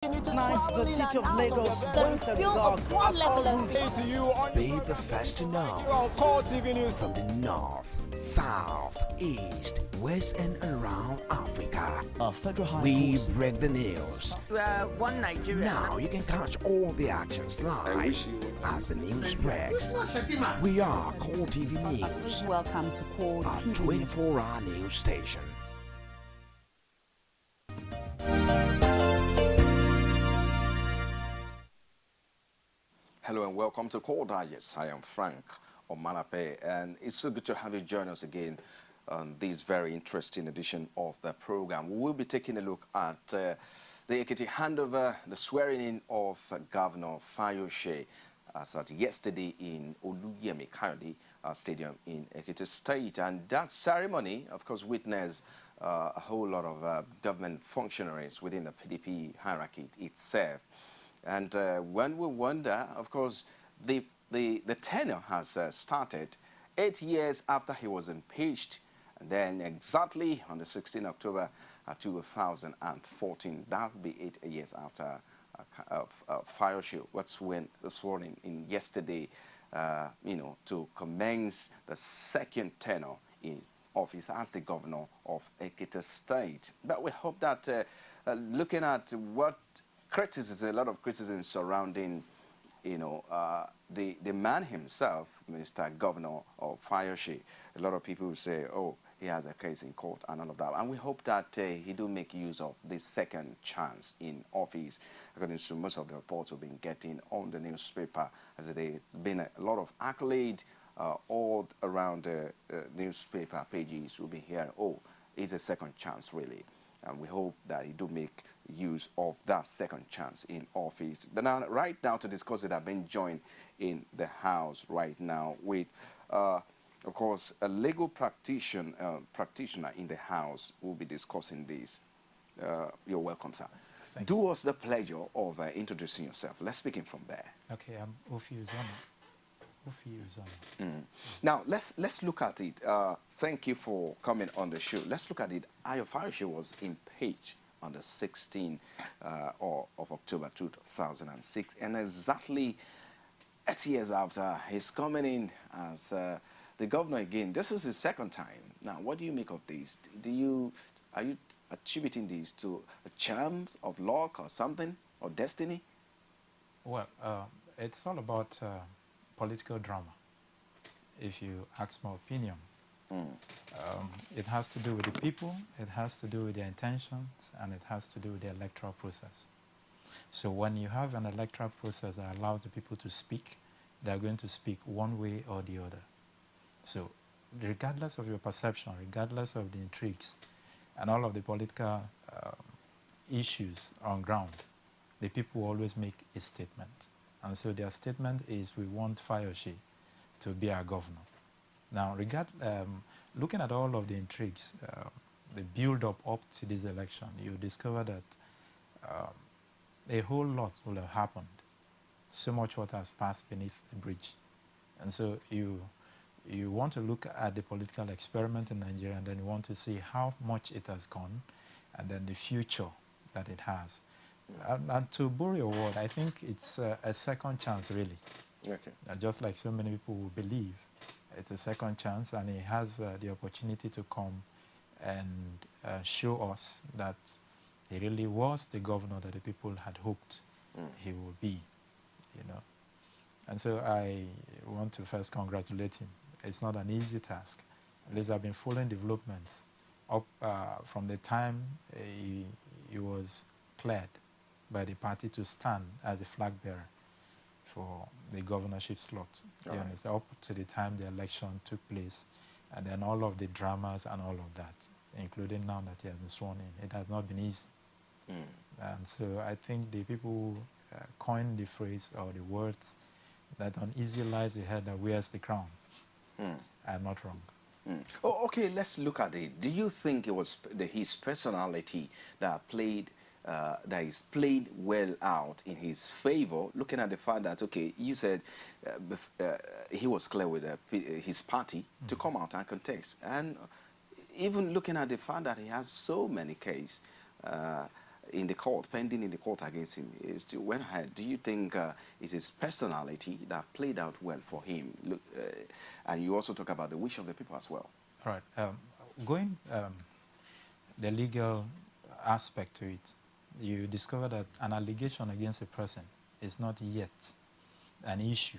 Tonight, the city of Lagos waits a dog as all routes. Be the first to know. From the north, south, east, west and around Africa, we break the news. One Nigeria. Now you can catch all the actions live as the news breaks. We are Core TV News. Welcome to Core TV 24-hour news station. Hello and welcome to Core Digest. I am Frank Omalape, and it's so good to have you join us again on this very interesting edition of the program. We will be taking a look at the EKITI handover, the swearing in of Governor Fayose as at yesterday in Oluyemi Kayode Stadium in Ekiti State. And that ceremony, of course, witnessed a whole lot of government functionaries within the PDP hierarchy itself. And when we wonder, of course, the tenure has started 8 years after he was impeached, and then exactly on the 16th October 2014, that would be 8 years after Fayose was sworn in yesterday, to commence the second tenure in office as the governor of Ekiti State. But we hope that looking at what criticism, a lot of criticism surrounding, the man himself, Mr. Governor of Fayose. A lot of people will say, oh, he has a case in court and all of that. And we hope that he do make use of this second chance in office, according to most of the reports we've been getting on the newspaper, as there's been a lot of accolade all around the newspaper pages. We'll be hearing, oh, it's a second chance, really. And we hope that he do make use of that second chance in office. But now, right now, to discuss it, I've been joined in the house right now with, of course, a legal practitioner in the house who will be discussing this. You're welcome, sir. Do us the pleasure of introducing yourself. Let's begin from there. Okay, I'm Fayose. Now, let's look at it. Thank you for coming on the show. Let's look at it. Fayose was impeached on the 16th of October 2006, and exactly 8 years after he's coming in as the governor again. This is his second time. Now, what do you make of this? Are you attributing this to a chance of luck or something, or destiny? Well, it's all about political drama, if you ask my opinion. It has to do with the people, it has to do with their intentions, and it has to do with the electoral process. So when you have an electoral process that allows the people to speak, they're going to speak one way or the other. So regardless of your perception, regardless of the intrigues, and all of the political issues on ground, the people always make a statement. And so their statement is, we want Fayose to be our governor. Now, looking at all of the intrigues, the build-up up to this election, you discover that a whole lot will have happened. So much what has passed beneath the bridge. And so you want to look at the political experiment in Nigeria, and then you want to see how much it has gone, and then the future that it has. And to borrow your word, I think it's a second chance, really. Okay. Just like so many people will believe, it's a second chance, and he has the opportunity to come and show us that he really was the governor that the people had hoped he would be, And so I want to first congratulate him. It's not an easy task. At least I've been following developments up from the time he was cleared by the party to stand as a flag bearer for the governorship slot. Up to the time the election took place, and then all of the dramas and all of that, including now that he has been sworn in. It has not been easy. And so I think the people who coined the phrase or the words that uneasy lies the head that wears the crown are not wrong. Oh, okay, let's look at it. Do you think it was his personality that is played well out in his favor, looking at the fact that, okay, you said he was clear with his party to come out and contest, and even looking at the fact that he has so many cases, in the court, pending in the court against him, it still went ahead. Do you think it's his personality that played out well for him? Look, and you also talk about the wish of the people as well. All right. Going the legal aspect to it, you discover that an allegation against a person is not yet an issue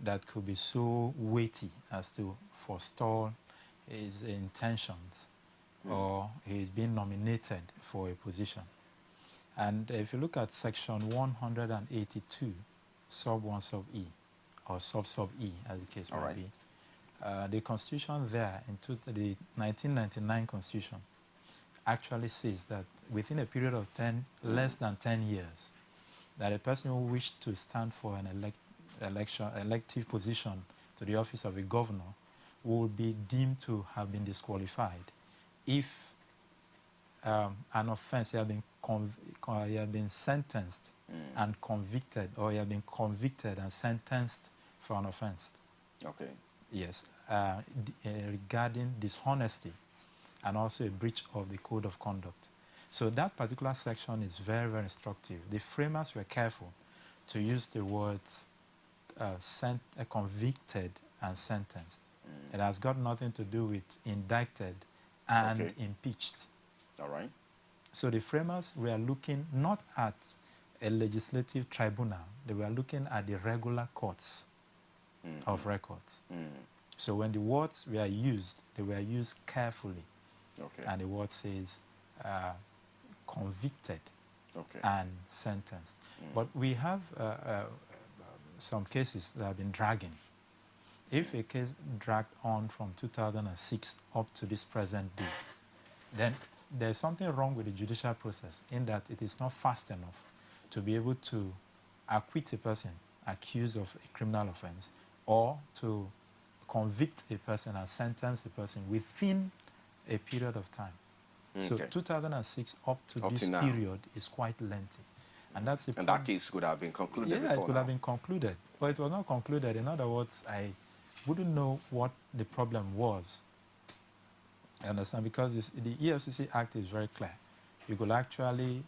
that could be so weighty as to forestall his intentions or he's being nominated for a position. And if you look at section 182, sub 1 sub E, or sub E, as the case may be, the constitution there, the 1999 constitution, actually says that within a period of less than 10 years, that a person who wished to stand for an elective position to the office of a governor will be deemed to have been disqualified if an offense, he had been sentenced and convicted, or he had been convicted and sentenced for an offense. Okay. Yes, regarding dishonesty and also a breach of the code of conduct. So that particular section is very, very instructive. The framers were careful to use the words convicted and sentenced. It has got nothing to do with indicted and impeached. All right. So the framers were looking not at a legislative tribunal, they were looking at the regular courts of records. So when the words were used, they were used carefully. Okay. And the word says convicted and sentenced. But we have some cases that have been dragging. If a case dragged on from 2006 up to this present day, then there's something wrong with the judicial process in that it is not fast enough to be able to acquit a person accused of a criminal offense or to convict a person and sentence the person within a period of time. So 2006 up to this period is quite lengthy. And that's the And that case could have been concluded before. Yeah, it could have been concluded. But it was not concluded. In other words, I wouldn't know what the problem was. You understand? Because the EFCC Act is very clear. You could actually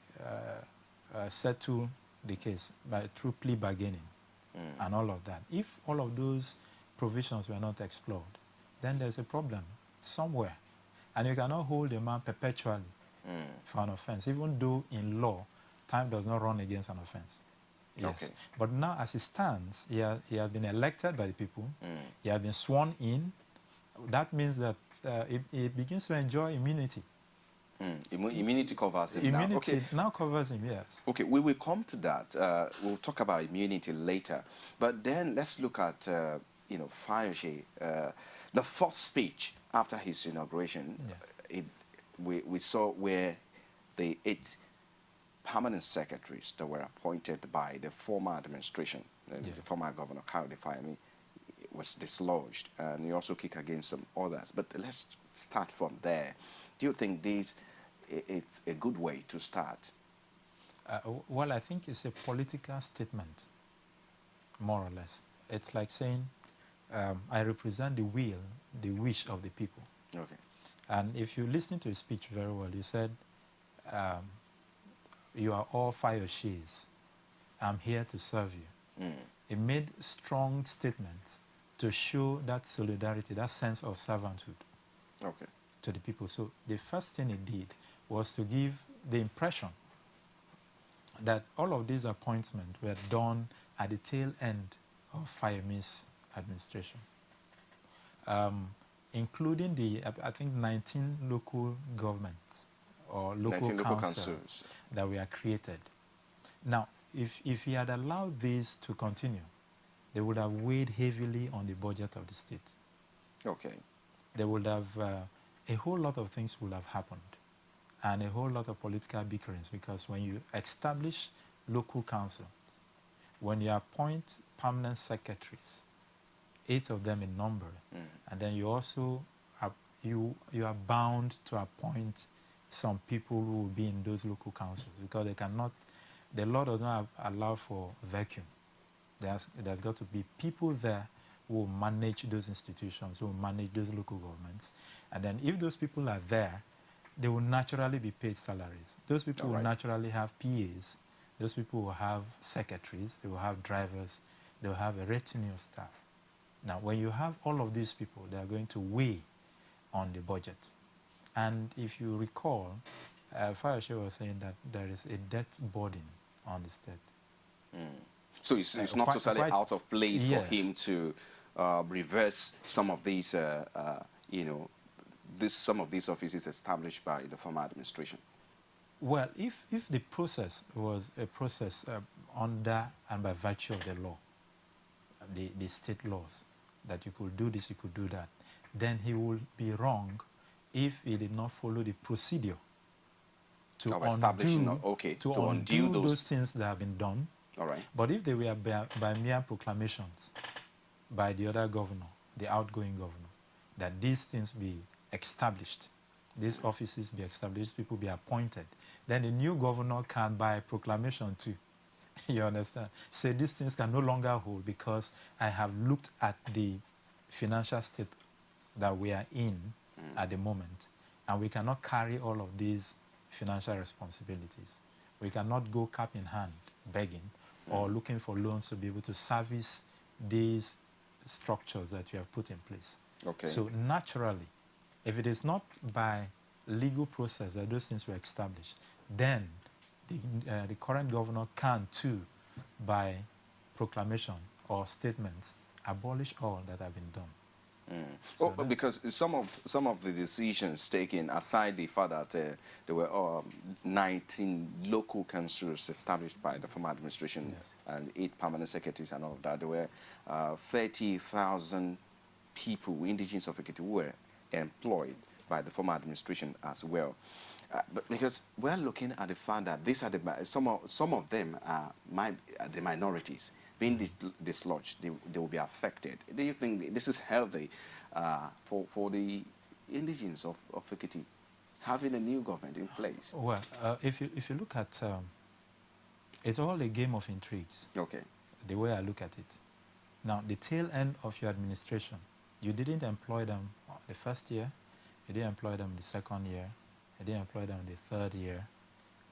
settle the case through plea bargaining and all of that. If all of those provisions were not explored, then there's a problem somewhere. And you cannot hold a man perpetually for an offense, even though in law, time does not run against an offense. Yes. But now, as it stands, he has been elected by the people. He has been sworn in. That means that he begins to enjoy immunity. Immunity covers him now. Immunity now covers him, yes. Okay, we will come to that. We'll talk about immunity later. But then let's look at, Fayose. The first speech after his inauguration, we saw where the 8 permanent secretaries that were appointed by the former administration, the former governor, Kayode Fayemi, was dislodged, and he also kicked against some others. But let's start from there. Do you think it's a good way to start? Well, I think it's a political statement, more or less. It's like saying, I represent the will, the wish of the people. Okay. And if you listen to his speech very well, he said, you are all Fayoses. I'm here to serve you. He made strong statements to show that solidarity, that sense of servanthood to the people. So the first thing he did was to give the impression that all of these appointments were done at the tail end of Fayemi's administration, including I think 19 local governments or local councils that were created. Now, if he had allowed this to continue, they would have weighed heavily on the budget of the state. Okay. They would have, a whole lot of things would have happened, and a whole lot of political bickerings, because when you establish local councils, when you appoint permanent secretaries, 8 of them in number, and then you also you are bound to appoint some people who will be in those local councils, because they cannot, the law does not allow for vacuum. There's got to be people there who will manage those institutions, who will manage those local governments. And then if those people are there, they will naturally be paid salaries. Those people will naturally have PAs. Those people will have secretaries. They will have drivers. They will have a retinue of staff. Now, when you have all of these people, they are going to weigh on the budget. And if you recall, Fayose was saying that there is a debt burden on the state. So it's not totally out of place for him to reverse some of these, you know, some of these offices established by the former administration. Well, if the process was a process under and by virtue of the law, the state laws, that you could do this, you could do that, then he would be wrong if he did not follow the procedure to undo those things that have been done. All right. But if they were by mere proclamations by the other governor, the outgoing governor, that these things be established, these offices be established, people be appointed, then the new governor can, by proclamation too, you understand, say these things can no longer hold because I have looked at the financial state that we are in at the moment, and we cannot carry all of these financial responsibilities. We cannot go cap in hand begging or looking for loans to be able to service these structures that you have put in place. Okay. So naturally, if it is not by legal process that those things were established, then the current governor can too, by proclamation or statements, abolish all that have been done. So because some of the decisions taken, aside the fact that there were 19 local councils established by the former administration and 8 permanent secretaries and all of that, there were 30,000 people, indigenous of EKITI, who were employed by the former administration as well. But because we're looking at the fact that these are some of them are the minorities being dislodged, they will be affected. Do you think this is healthy for the indigenes of EKITI, having a new government in place? Well, if you look at, it's all a game of intrigues. Okay. The way I look at it. Now, the tail end of your administration, you didn't employ them the first year, you didn't employ them the second year, you didn't employ them the third year.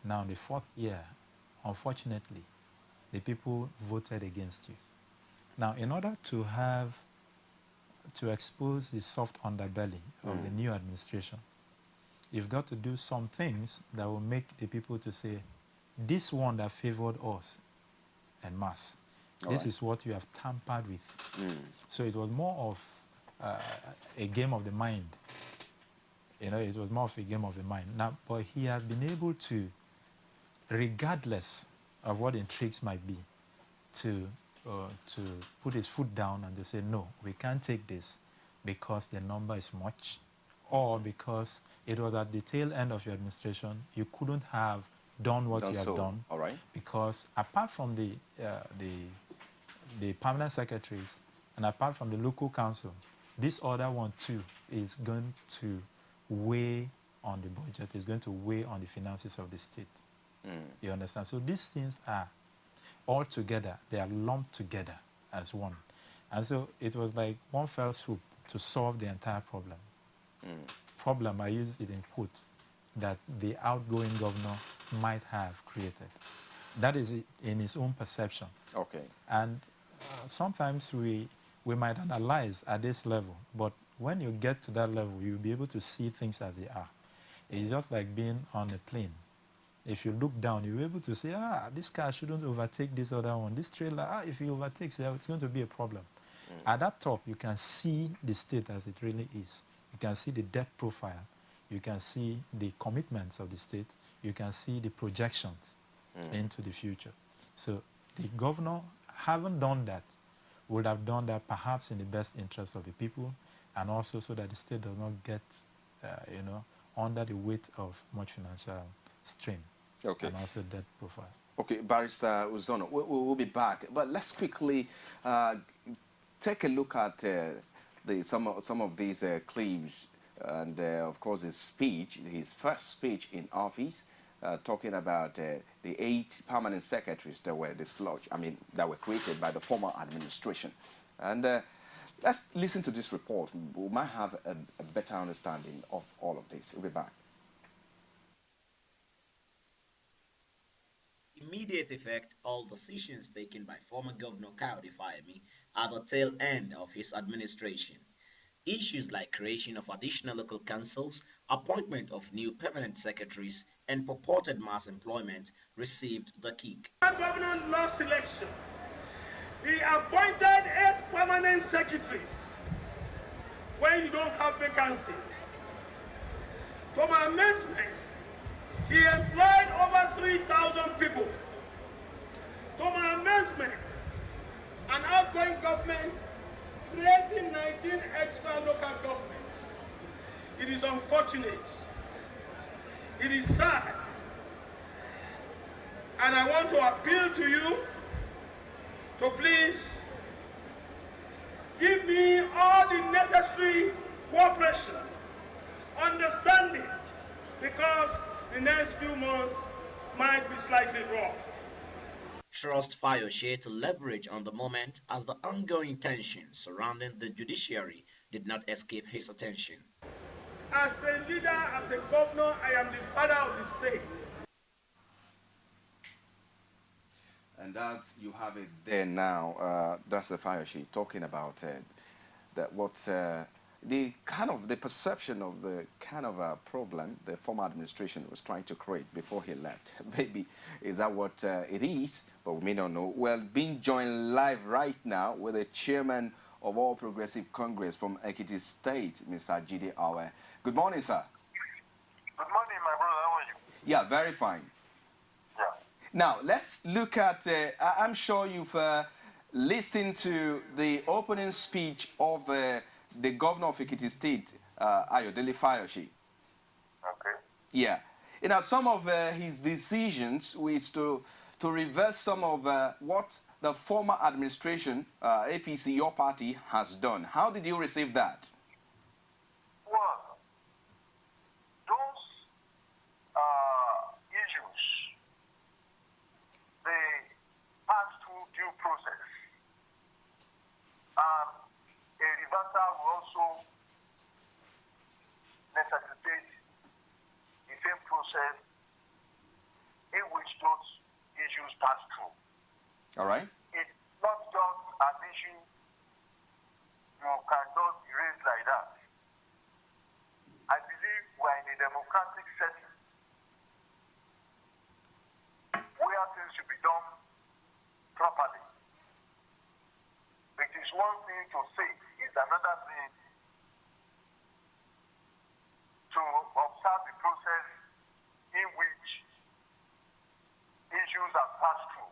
Now, the fourth year, unfortunately, the people voted against you. Now, in order to expose the soft underbelly of the new administration, you've got to do some things that will make the people to say, this one that favored us en masse, this is what you have tampered with. So it was more of a game of the mind. You know, it was more of a game of the mind. Now, but he has been able to, regardless of what intrigues might be, to put his foot down and to say, no, we can't take this because the number is much, or because it was at the tail end of your administration, you couldn't have done what you have done. All right. Because apart from the permanent secretaries and apart from the local council, this other one too is going to weigh on the budget, is going to weigh on the finances of the state. You understand? So these things are all together, they are lumped together as one. And so it was like one fell swoop to solve the entire problem. Problem, I use it in quotes, that the outgoing governor might have created. That is in his own perception. Okay. And sometimes we might analyze at this level, but when you get to that level, you'll be able to see things as they are. It's just like being on a plane. If you look down, you'll be able to say, this car shouldn't overtake this other one. This trailer, if it overtakes, it's going to be a problem. At that top, you can see the state as it really is. You can see the debt profile. You can see the commitments of the state. You can see the projections into the future. So the governor, having done that, would have done that perhaps in the best interest of the people, and also so that the state does not get, under the weight of much financial strain. Okay. And also debt profile. Okay, Barrister Uzono, we'll be back, but let's quickly take a look at some of these clips, and of course his first speech in office, talking about the 8 permanent secretaries that were dislodged, that were created by the former administration. And let's listen to this report. We might have a better understanding of all of this. We'll be back. immediate effect all decisions taken by former Governor Coyote Fayemi at the tail end of his administration. Issues like creation of additional local councils, appointment of new permanent secretaries, and purported mass employment received the kick. The governor lost election. He appointed 8 permanent secretaries when you don't have vacancies. To my amazement, he employed over 3,000 people. To my amazement, an outgoing government creating 19 extra local governments. It is unfortunate. It is sad. And I want to appeal to you to please give me all the necessary cooperation, understanding, because the next few months might be slightly rough. Trust Fayose to leverage on the moment as the ongoing tension surrounding the judiciary did not escape his attention. As a leader, as a governor, I am the father of the state. And as you have it there now, that's the Fayose talking about that what's the kind of the perception of the kind of problem the former administration was trying to create before he left. Maybe is that what it is, but we may not know. Well, being joined live right now with the chairman of All Progressive Congress from EKITI State, Mr. Jide Awe. Good morning, sir. Good morning, my brother. How are you? Yeah, very fine. Yeah. Now, let's look at, I'm sure you've listened to the opening speech of the governor of EKITI State, Ayodele Fayose. Okay. Yeah. You know, some of his decisions is to reverse some of what the former administration, APC, your party, has done. How did you receive that? Well, those issues, they pass through due process. A reversal will also necessitate the same process in which those issues pass through. All right. It's not just an issue you cannot erase like that. I believe we're in a democratic setting where things should be done properly. It is one thing to say, it's another thing to observe the process in which issues are passed through.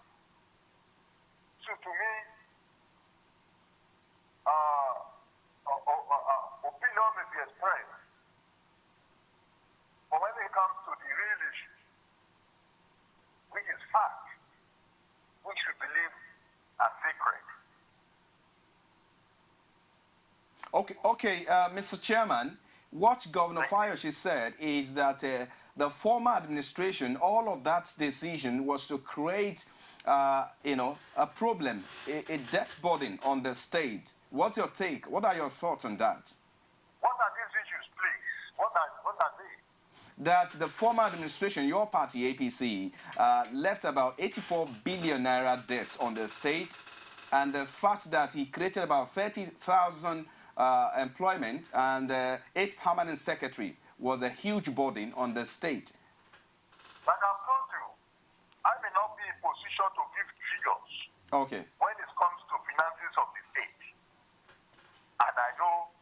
So to me, opinion may be expressed, but when it comes to the real issue, which is fact, which we believe are sacred. Okay, Mr. Chairman, what Governor Fayose said is that the former administration, all of that decision was to create, you know, a problem, a debt burden on the state. What's your take? What are your thoughts on that? What are these issues, please? What are they? That the former administration, your party, APC, left about 84 billion naira debts on the state, and the fact that he created about 30,000 employment and 8 permanent secretary was a huge burden on the state. Like I've told you, I may not be in position to give figures Okay. when it comes to finances of the state. And I know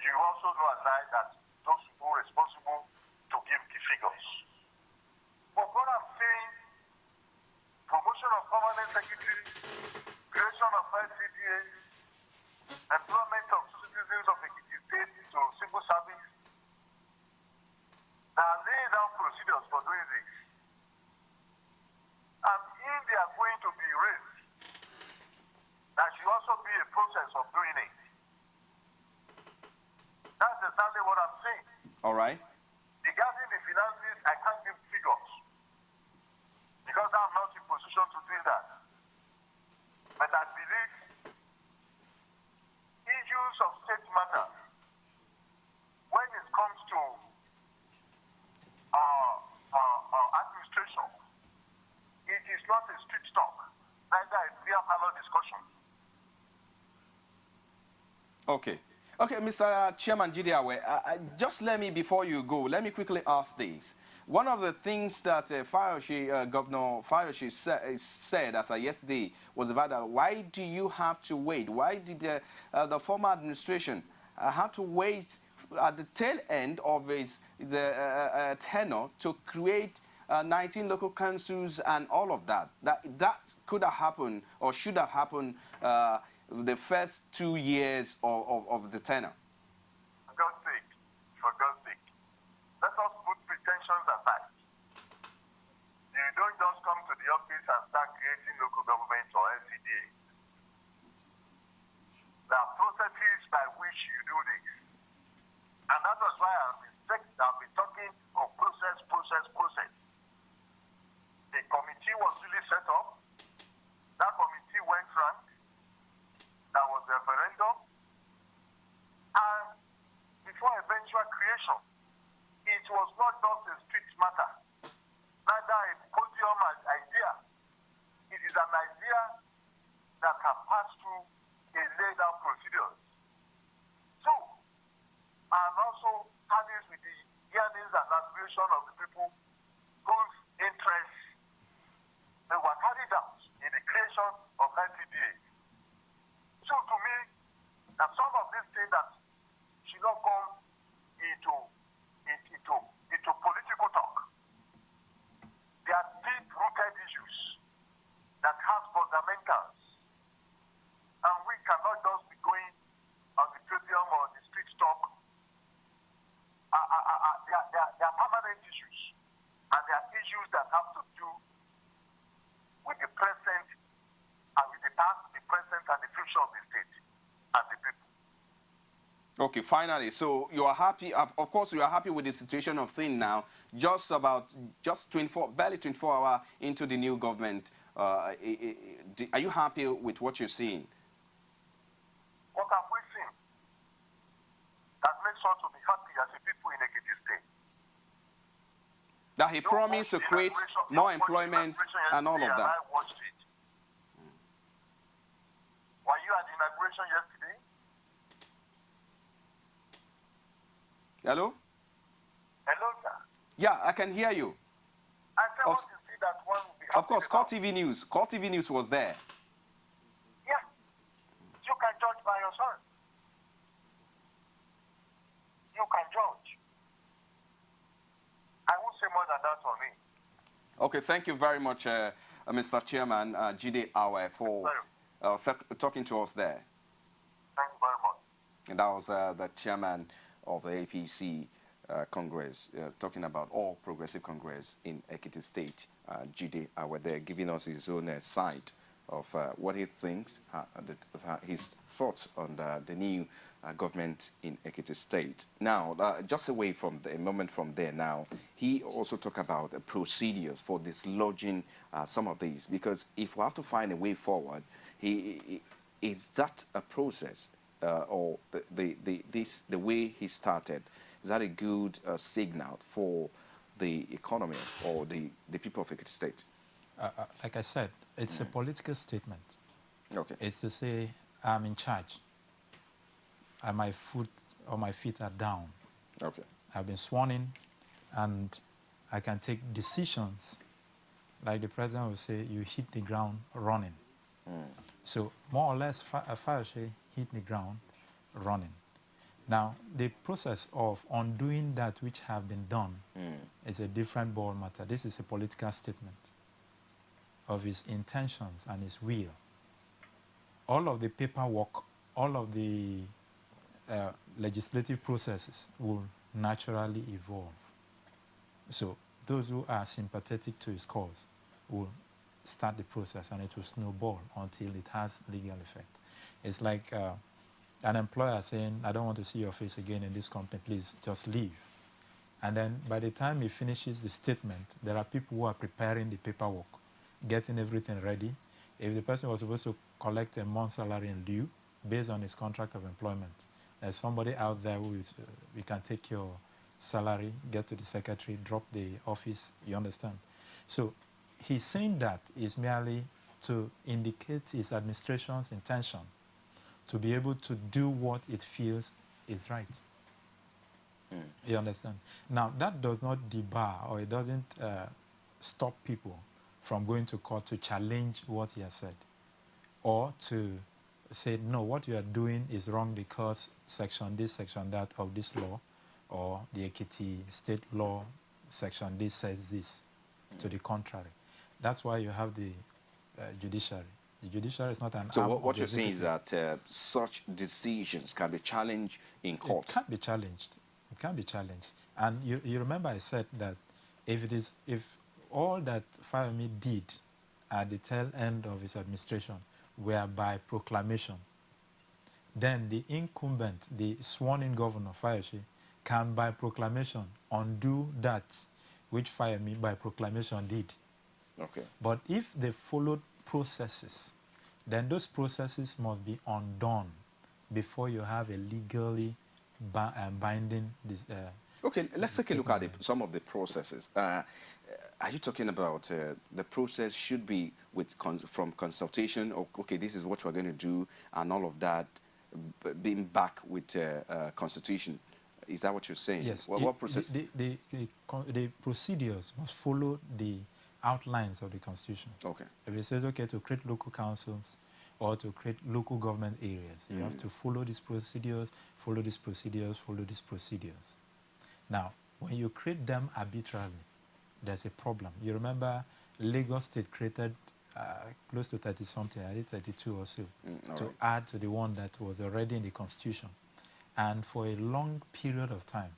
you also know as I that those who are responsible to give the figures. But what I'm saying, promotion of permanent secretary, creation of LCDA, employment of citizens of the state to civil service, they are laying down procedures for doing this. And if they are going to be raised, there should also be a process of doing it. That's exactly what I'm saying. All right. Regarding the finances, I can't give figures because I'm not in position to do that. But I believe issues of state matters, when it comes to administration, is neither a beer parlor discussion. Okay. Okay, Mr. Chairman Gideawe, just let me, before you go, let me quickly ask this. One of the things that Fayose, Governor Fayose said as of yesterday was about why do you have to wait? Why did the former administration have to wait at the tail end of his tenure to create 19 local councils and all of that? That could have happened or should have happened the first 2 years of the tenure. For God's sake, let us put pretensions aside. You don't just come to the office and start creating local governments or LCDAs. There are processes by which you do this. And that was why I've been talking of process. A committee was really set up. That committee went round. There was a referendum. And before eventual creation, it was not just a street matter, neither a podium idea. It is an idea that can pass through a laid out procedures. So, and also tallies with the yearnings and aspirations of the people whose interests they were carried out in the creation of NCDA. So to me, that some of these things that should not come into political talk. They are deep-rooted issues that have fundamentals. And we cannot just be going on the podium or the street talk. They are permanent issues. And they are issues that have to do with the present and with the past, the present, and the future of the state and the people. Okay, finally, so you are happy, of course you are happy with the situation of things now, barely 24 hours into the new government. Are you happy with what you're seeing? What have we seen that makes us to be happy as a people in Ekiti State? That he promised to create more employment and all of that. I watched it. Were you at the inauguration yesterday? Hello? Hello, sir. Yeah, I can hear you. I said, want to see that one will be Of course, Call about. TV News. Call TV News was there. Yeah. You can judge by yourself. You can judge. I won't say more than that for me. Okay, thank you very much, Mr. Chairman Jide Awe, for talking to us there. Thank you very much. And that was the chairman of the APC Congress, talking about All Progressive Congress in Ekiti State. Jide Awe there, giving us his own side of what he thinks, his thoughts on the new government in Ekiti State. Now, just away from a moment from there now, he also talked about the procedures for dislodging some of these, because if we have to find a way forward, is that a process or the way he started, is that a good signal for the economy or the people of Ekiti State? Like I said, it's a political statement. Okay. It's to say, I'm in charge. And my foot or my feet are down. Okay. I've been sworn in, and I can take decisions. Like the president will say, you hit the ground running. So more or less, Fayose hit the ground running. Now, the process of undoing that which have been done is a different ball matter. This is a political statement of his intentions and his will. All of the paperwork, all of the legislative processes will naturally evolve. So those who are sympathetic to his cause will start the process, and it will snowball until it has legal effect. It's like an employer saying, I don't want to see your face again in this company, please just leave. And then by the time he finishes the statement, there are people who are preparing the paperwork, getting everything ready. If the person was supposed to collect a month's salary in lieu based on his contract of employment, there's somebody out there who is, we can take your salary, get to the secretary, drop the office, you understand? So he's saying that is merely to indicate its administration's intention to be able to do what it feels is right. You understand? Now, that does not debar, or it doesn't stop people from going to court to challenge what he has said, or to say, no, what you are doing is wrong because section this, section that of this law, or the EKITI state law section this says this, to the contrary. That's why you have the judiciary. The judiciary is not an So arm what of you're the saying is executive. that such decisions can be challenged in court? It can be challenged. It can be challenged. And you remember I said that if all that Fayose did at the tail end of his administration were by proclamation, then the incumbent, the sworn-in governor, Fayose, can by proclamation undo that which Fayose by proclamation did. Okay. But if they followed processes, then those processes must be undone before you have a legally binding. Okay, let's take a look at some of the processes. Are you talking about the process should be with from consultation, or okay, this is what we're going to do, and all of that being back with constitution? Is that what you're saying? Yes. What process? The procedures must follow the outlines of the Constitution. Okay. If it says, okay, to create local councils or to create local government areas, you have to follow these procedures, follow these procedures, follow these procedures. Now, when you create them arbitrarily, there's a problem. You remember Lagos State created close to 30-something, I think 32 or so, to add to the one that was already in the Constitution. And for a long period of time,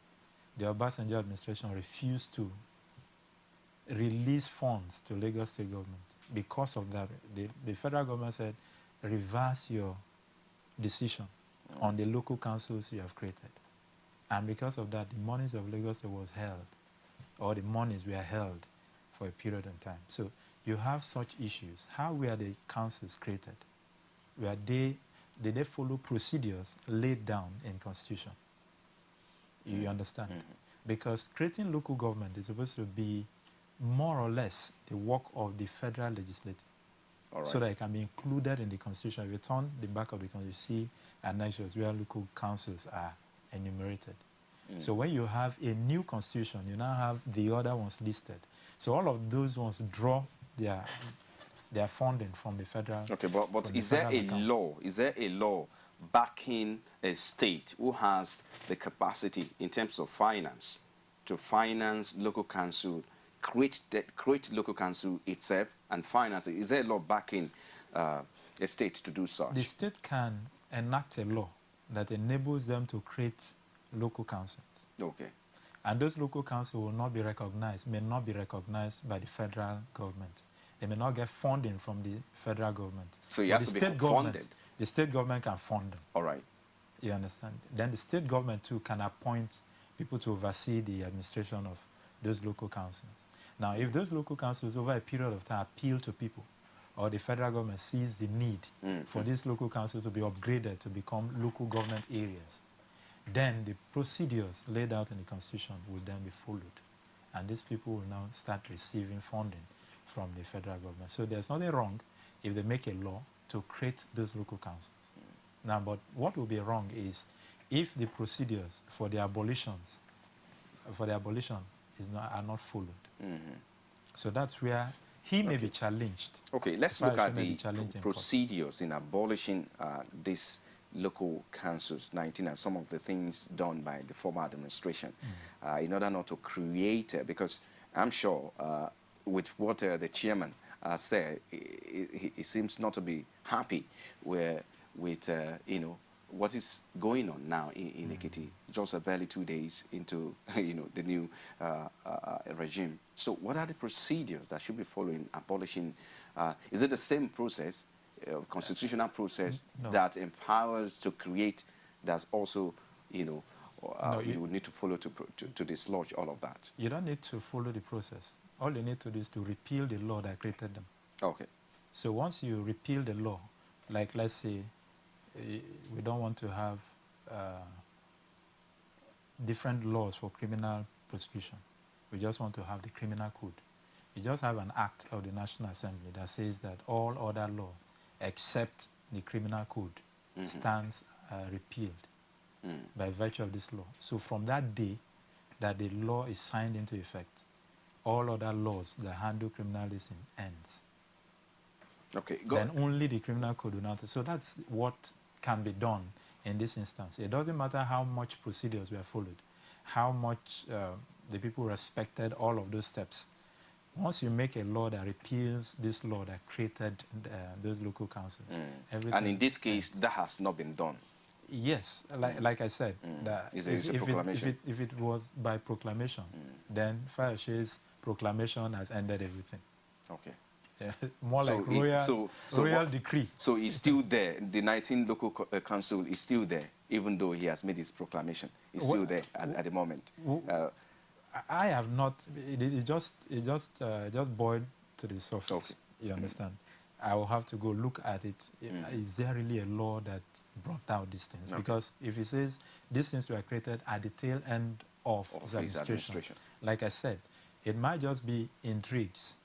the Obasanjo administration refused to release funds to Lagos State government. Because of that, the federal government said, reverse your decision on the local councils you have created. And because of that, the monies of Lagos State was held, or the monies were held for a period of time. So you have such issues. How were the councils created? Did they follow procedures laid down in Constitution? You understand? Because creating local government is supposed to be more or less the work of the federal legislature, so that it can be included in the Constitution. If you turn the back of the Constitution, you see annexures where local councils are enumerated. So when you have a new Constitution, you now have the other ones listed. So all of those ones draw their funding from the federal. Okay, but is there a law? Is there a law backing a state who has the capacity in terms of finance to finance local council, create local council itself and finance it? Is there a law backing a state to do such? The state can enact a law that enables them to create local councils. Okay. And those local councils will not be recognized, may not be recognized by the federal government. They may not get funding from the federal government. So you have to be funded. The state government can fund them. All right. You understand? Then the state government too can appoint people to oversee the administration of those local councils. Now, if those local councils over a period of time appeal to people, or the federal government sees the need for these local councils to be upgraded to become local government areas, then the procedures laid out in the Constitution will then be followed. And these people will now start receiving funding from the federal government. So there's nothing wrong if they make a law to create those local councils. Now, but what will be wrong is if the procedures for the abolition are not followed. So that's where he may be challenged. Okay, let's look at the procedures in abolishing these local councils, 19, and some of the things done by the former administration in order not to create, because I'm sure with what the chairman said, he seems not to be happy with what is going on now in EKITI, just barely 2 days into the new regime. So what are the procedures that should be following abolishing? Is it the same process, constitutional process, that empowers to create, that's also you would need to follow to dislodge all of that? You don't need to follow the process. All you need to do is to repeal the law that created them. Okay. So once you repeal the law, like let's say we don't want to have different laws for criminal prosecution. We just want to have the criminal code. You just have an act of the National Assembly that says that all other laws except the criminal code stands repealed by virtue of this law. So from that day that the law is signed into effect, all other laws that handle criminalism ends. Okay, then only the criminal code will not. So that's what can be done in this instance. It doesn't matter how much procedures were followed, how much the people respected all of those steps. Once you make a law that repeals this law that created those local councils, and in this case, that has not been done. Yes, like I said, that if it was by proclamation, then Fayose's proclamation has ended everything. Okay. Yeah, more so like royal decree. So it's still there. The 19 local council is still there, even though he has made his proclamation. It's still there at the moment. I have not. It just boiled to the surface. Okay. You understand? I will have to go look at it. Is there really a law that brought out these things? Okay. Because if he says these things were created at the tail end of his administration, like I said, it might just be intrigues.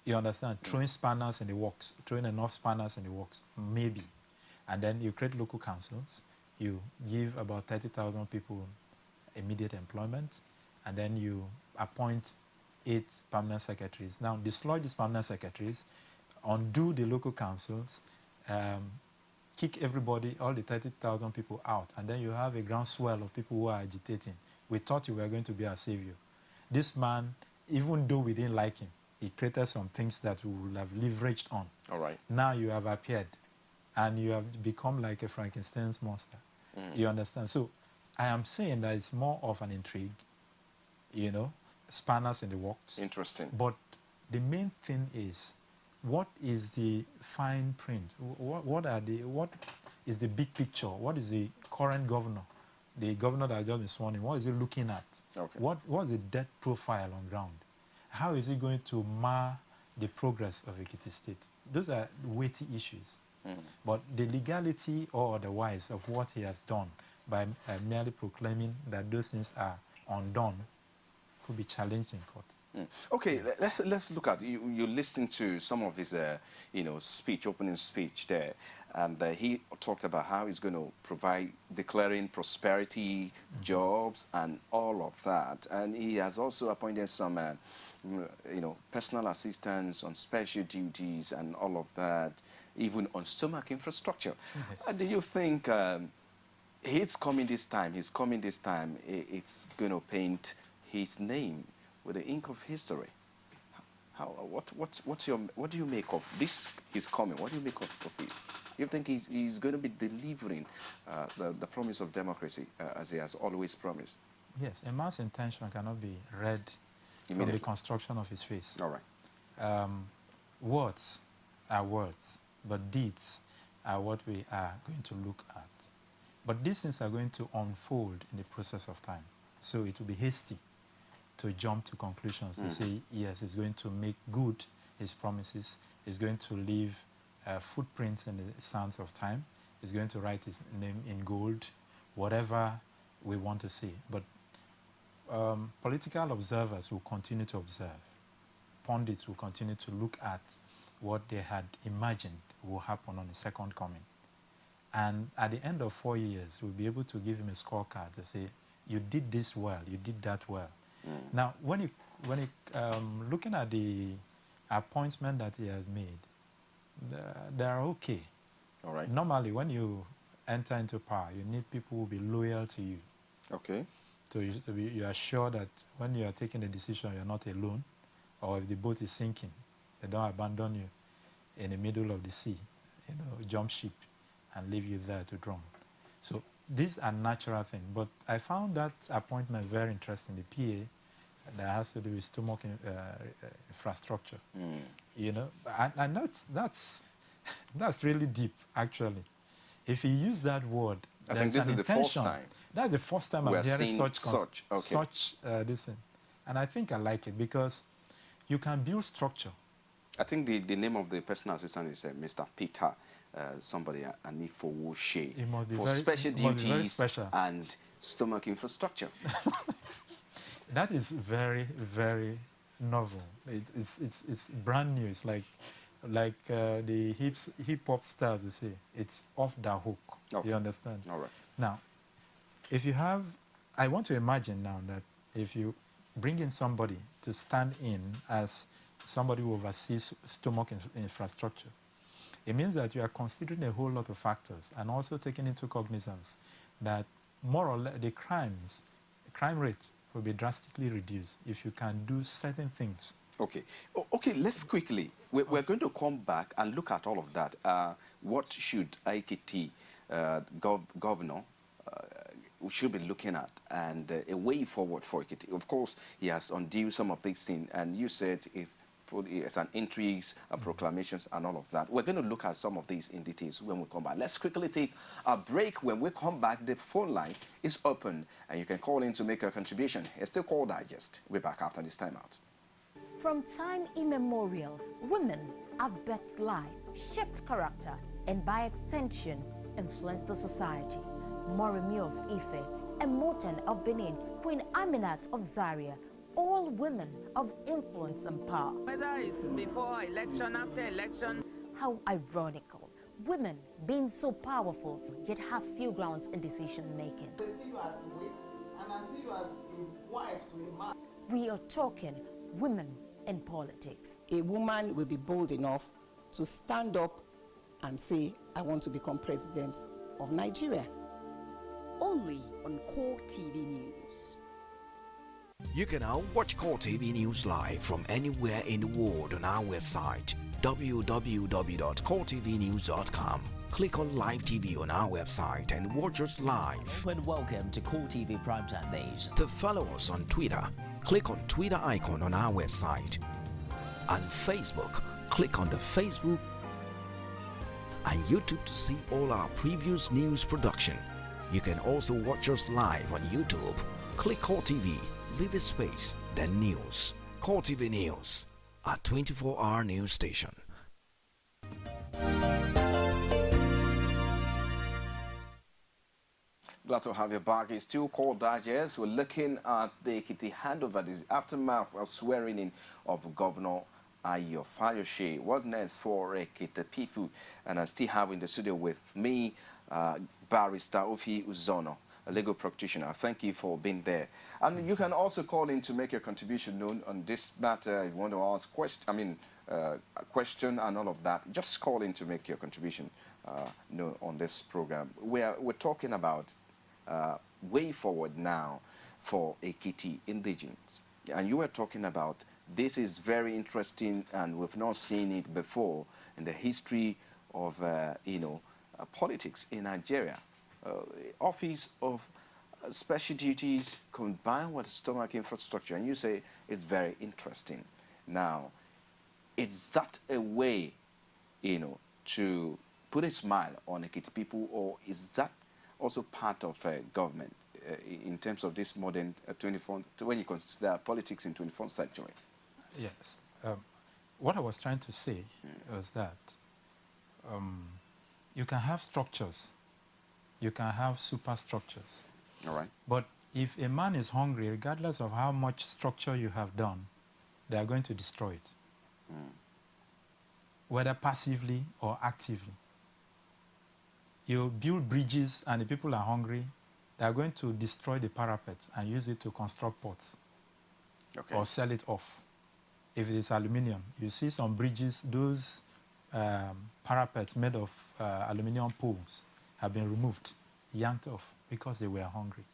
You understand? Throwing spanners in the works, throwing enough spanners in the works, maybe. And then you create local councils, you give about 30,000 people immediate employment, and then you appoint 8 permanent secretaries. Now, dislodge these permanent secretaries, undo the local councils, kick everybody, all the 30,000 people out, and then you have a groundswell of people who are agitating. We thought you were going to be our savior. This man, even though we didn't like him, he created some things that we would have leveraged on. All right. Now you have appeared, and you have become like a Frankenstein's monster. You understand? So I am saying that it's more of an intrigue, you know, spanners in the works. Interesting. But the main thing is, what is the fine print? What is the big picture? What is the current governor, the governor that has just been sworn in, what is he looking at? Okay. What is the debt profile on ground? How is he going to mar the progress of Ekiti State? Those are weighty issues. But the legality or otherwise of what he has done by merely proclaiming that those things are undone could be challenged in court. Okay, let's look at you listening to some of his opening speech there, and he talked about how he's going to provide, declaring prosperity, jobs, and all of that. And he has also appointed some personal assistants on special duties and all of that, even on stomach infrastructure. Yes. Do you think he's coming this time, it's going to paint his name with the ink of history? What do you make of this? He's coming. What do you make of it? You think he's going to be delivering the promise of democracy as he has always promised? Yes, a man's intention cannot be read from the construction of his face. All right. Words are words, but deeds are what we are going to look at. But these things are going to unfold in the process of time. So it will be hasty to jump to conclusions, to say, yes, he's going to make good his promises, he's going to leave footprints in the sands of time, he's going to write his name in gold, whatever we want to say. But political observers will continue to observe. Pundits will continue to look at what they had imagined will happen on the second coming. And at the end of 4 years, we'll be able to give him a scorecard to say, you did this well, you did that well. Now, when looking at the appointment that he has made, they are okay. All right. Normally, when you enter into power, you need people who will be loyal to you. Okay. So you are sure that when you are taking a decision, you're not alone, or if the boat is sinking, they don't abandon you in the middle of the sea, jump ship and leave you there to drown. So these are natural things. But I found that appointment very interesting, the PA, that has to do with stomach infrastructure. And that's really deep, actually. If you use that word, I think this is the first time. That's the first time I'm hearing such this thing. And I think I like it because you can build structure. I think the name of the personal assistant is Mr. Peter, somebody, Fayose, for special duties and stomach infrastructure. That is very, very novel. It's brand new. It's like the hip hop stars will say. It's off the hook. Okay. You understand? All right. Now, if you have, I want to imagine now that if you bring in somebody to stand in as somebody who oversees stomach infrastructure, it means that you are considering a whole lot of factors and also taking into cognizance that more or less the crime rate will be drastically reduced if you can do certain things. Okay. Okay, let's quickly, we're going to come back and look at all of that. What should EKITI governor should be looking at, and a way forward for EKITI? Of course, he has undone some of these things, and you said it's an intrigues, proclamations, and all of that. We're going to look at some of these in details when we come back. Let's quickly take a break. When we come back, the phone line is open, and you can call in to make a contribution. It's still called Digest. We're back after this time out. From time immemorial, women have birthed life, shaped character, and by extension, influenced the society. Moremi of Ife, Emoten of Benin, Queen Aminat of Zaria, all women of influence and power. Whether it's before election, after election. How ironical. Women being so powerful, yet have few grounds in decision making. They see you as a wife, and I see you as a wife to a man. We are talking women in politics. A woman will be bold enough to stand up and say, I want to become president of Nigeria. Only on Core TV News. You can now watch Core TV News live from anywhere in the world on our website, www.coretvnews.com. Click on Live TV on our website and watch us live. And welcome to Core TV Primetime Days. To follow us on Twitter, click on Twitter icon on our website. And Facebook, click on the Facebook and YouTube to see all our previous news production. You can also watch us live on YouTube. Click Core TV, leave a space, then News. Core TV News, a 24-hour news station. Glad to have you back. It's still called Digest. We're looking at the EKITI handover, the aftermath of swearing in of Governor Fayose. What next for EKITI people? And I still have in the studio with me Barrister Ofi Uzono, a legal practitioner. Thank you for being there. And you can also call in to make your contribution known on this matter. If you want to ask a question and all of that, just call in to make your contribution known on this program. We're talking about way forward now for EKITI indigenes. And you were talking about this is very interesting, and we've not seen it before in the history of politics in Nigeria. Office of Special Duties combined with stomach infrastructure, and you say it's very interesting. Now, is that a way, to put a smile on EKITI people, or is that also part of government in terms of this modern 24th, when you consider politics in 21st century? Yes. What I was trying to say was that you can have structures, you can have superstructures. All right. But if a man is hungry, regardless of how much structure you have done, they are going to destroy it, whether passively or actively. You build bridges and the people are hungry, they are going to destroy the parapet and use it to construct ports, or sell it off. If it is aluminium, you see some bridges, those parapets made of aluminium poles have been removed, yanked off, because they were hungry.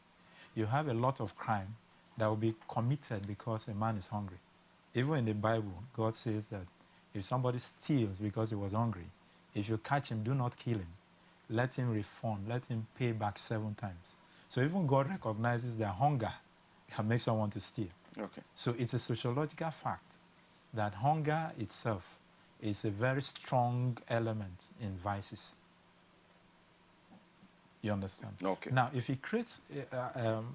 You have a lot of crime that will be committed because a man is hungry. Even in the Bible, God says that if somebody steals because he was hungry, if you catch him, do not kill him. Let him refund, let him pay back 7 times. So even God recognizes that hunger can make someone to steal. Okay. So it's a sociological fact that hunger itself is a very strong element in vices. You understand? Okay. Now, if he creates an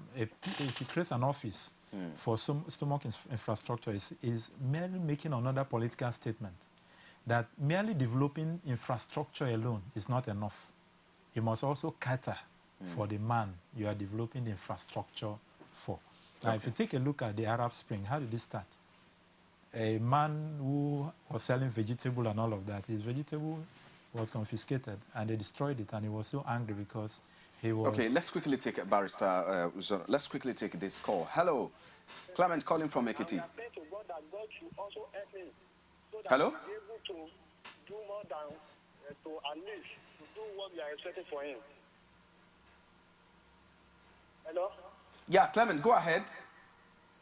office for stomach infrastructure, is merely making another political statement that merely developing infrastructure alone is not enough. You must also cater for the man you are developing the infrastructure for. Now, if you take a look at the Arab Spring, how did it start? a man who was selling vegetable and all of that, his vegetable was confiscated and they destroyed it, and he was so angry because he was... Okay, let's quickly take a barrister. Let's quickly take this call. Hello, Clement calling from EKITI. Hello? To do more than to at least to do what we are expecting for him. Hello? Yeah, Clement, go ahead.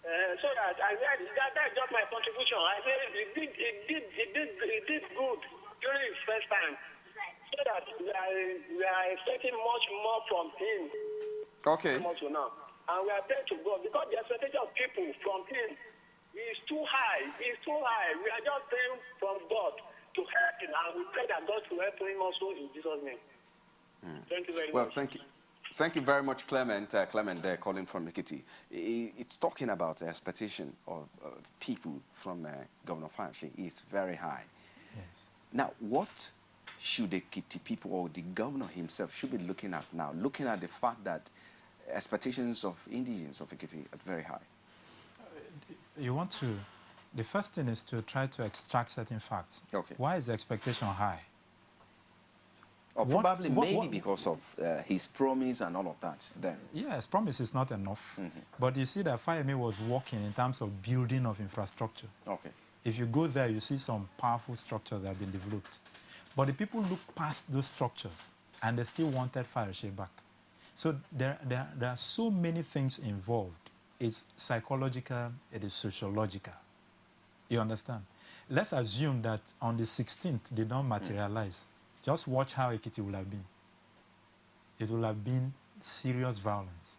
So that I read that's just my contribution. I said he did good during his first time. So that we are expecting much more from him. Okay. Also now. And we are praying to God because the expectation of people from him is too high. It's too high. We are just praying from God to help him, and we pray that God will help him also in Jesus' name. Thank you very much. Well, thank you. Thank you very much, Clement. Clement there calling from EKITI. It's talking about the expectation of people from Governor Fayose is very high. Yes. Now, what should the EKITI people or the governor himself should be looking at now, looking at the fact that expectations of indigents of EKITI are very high? You want to, the first thing is to try to extract certain facts. Okay. Why is the expectation high? Or probably maybe because of his promise and all of that then. Yes, promise is not enough. But you see that Fayose was working in terms of building of infrastructure. Okay. If you go there, you see some powerful structures that have been developed. But the people look past those structures and they still wanted Fayose back. So there are so many things involved. It's psychological, it is sociological. You understand? Let's assume that on the 16th did not materialize. Just watch how EKITI will have been. It will have been serious violence.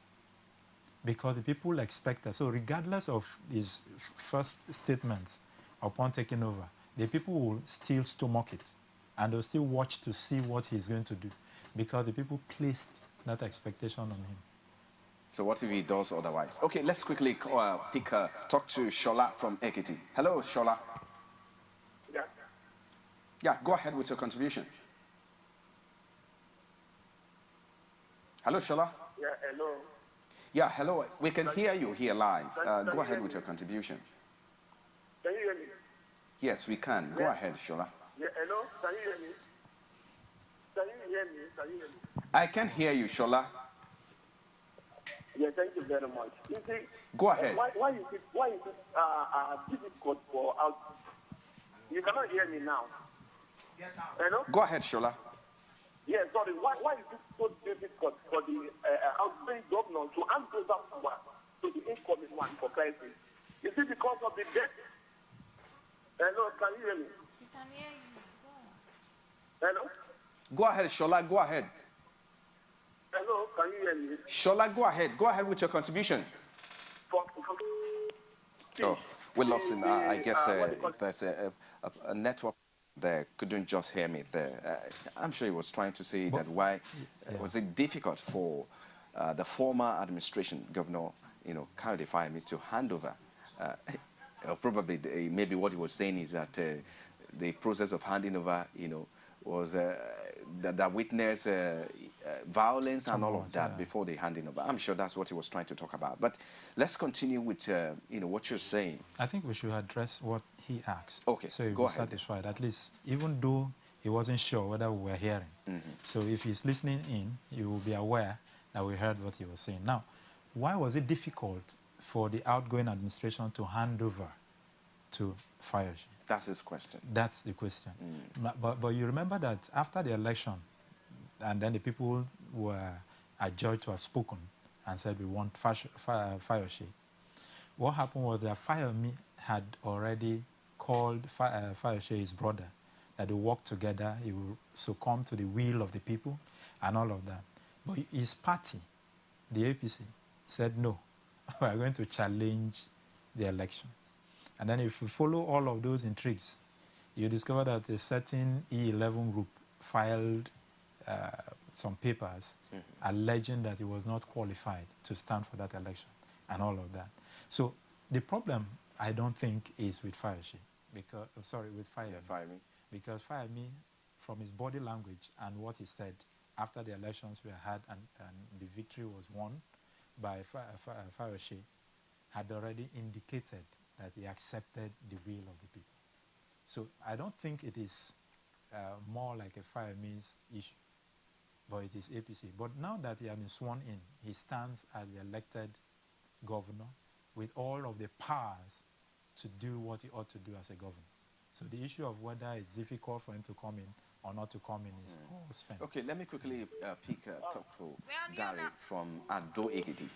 Because the people expected, so regardless of his first statements upon taking over, the people will still stomach it. And they'll still watch to see what he's going to do. Because the people placed that expectation on him. So what if he does otherwise? Okay, let's quickly talk to Shola from EKITI. Hello, Shola. Yeah. Yeah, go ahead with your contribution. Hello, Shola. Yeah, hello. Yeah, hello. We can hear you here live. Go ahead with your contribution. Can you hear me? Yes, we can. Go ahead, Shola. Yeah, hello. Can you hear me? Can you hear me? Can you hear me? I can hear you, Shola. Yeah, thank you very much. You see, go ahead. Why is it difficult for us? You cannot hear me now. Hello? Go ahead, Shola. Yeah, sorry. Why is it so difficult for the outgoing governor to hand over power to the incoming one for crisis? Is it because of the debt? Hello, can you hear me? We can hear you. Hello? Go ahead, Shola. Go ahead. Hello, can you hear me? Shola, go ahead. Go ahead with your contribution. Oh, we lost him. I guess there's a network there. Couldn't just hear me there. I'm sure he was trying to say that why was it difficult for the former administration, Governor, Kayode Fayose, to hand over. Probably, maybe what he was saying is that the process of handing over, was that witnessed violence and all of that before they handing over. I'm sure that's what he was trying to talk about. But let's continue with what you're saying. I think we should address what he asked. Okay, so he go was ahead. satisfied, at least, even though he wasn't sure whether we were hearing. So if he's listening in, he will be aware that we heard what he was saying. Now, why was it difficult for the outgoing administration to hand over to Fayose? That's his question. That's the question. But you remember that after the election, and then the people were adjudged to have spoken and said we want Fayose. What happened was that Fayose had already called Fayose his brother, that they work together, he will succumb to the will of the people and all of that. But his party, the APC, said no, we are going to challenge the elections. And then if you follow all of those intrigues, you discover that a certain E11 group filed some papers alleging that he was not qualified to stand for that election and all of that. So the problem, I don't think, is with Fayose, with Fayose. Because Fayose, from his body language and what he said after the elections were had and the victory was won by Fayose, had already indicated that he accepted the will of the people. So I don't think it is more like a fire means issue, but it is APC. But now that he has been sworn in, he stands as the elected governor with all of the powers to do what he ought to do as a governor. So the issue of whether it's difficult for him to come in or not to come in is all spent. Okay, let me quickly talk to Dari from HANDOVER.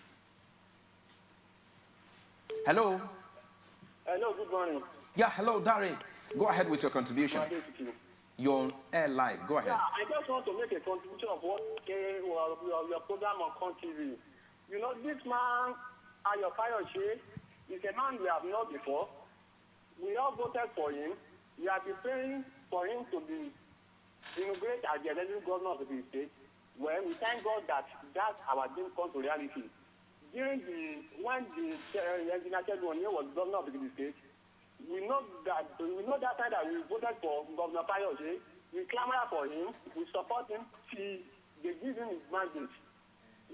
Hello. Hello, good morning. Yeah, hello, Dari. Go ahead with your contribution. Your air live. Go ahead. Yeah, I just want to make a contribution of what your program on Con TV. You know, this man, Fayose, is a man we have known before. We all voted for him. We have been praying for him to be inaugurated as the elected governor of the state. Well, we thank God that our dream comes to reality. When the engineer was governor of the state, we know that time that we voted for Governor Fayose. We clamor for him, we support him till they give him his mandate.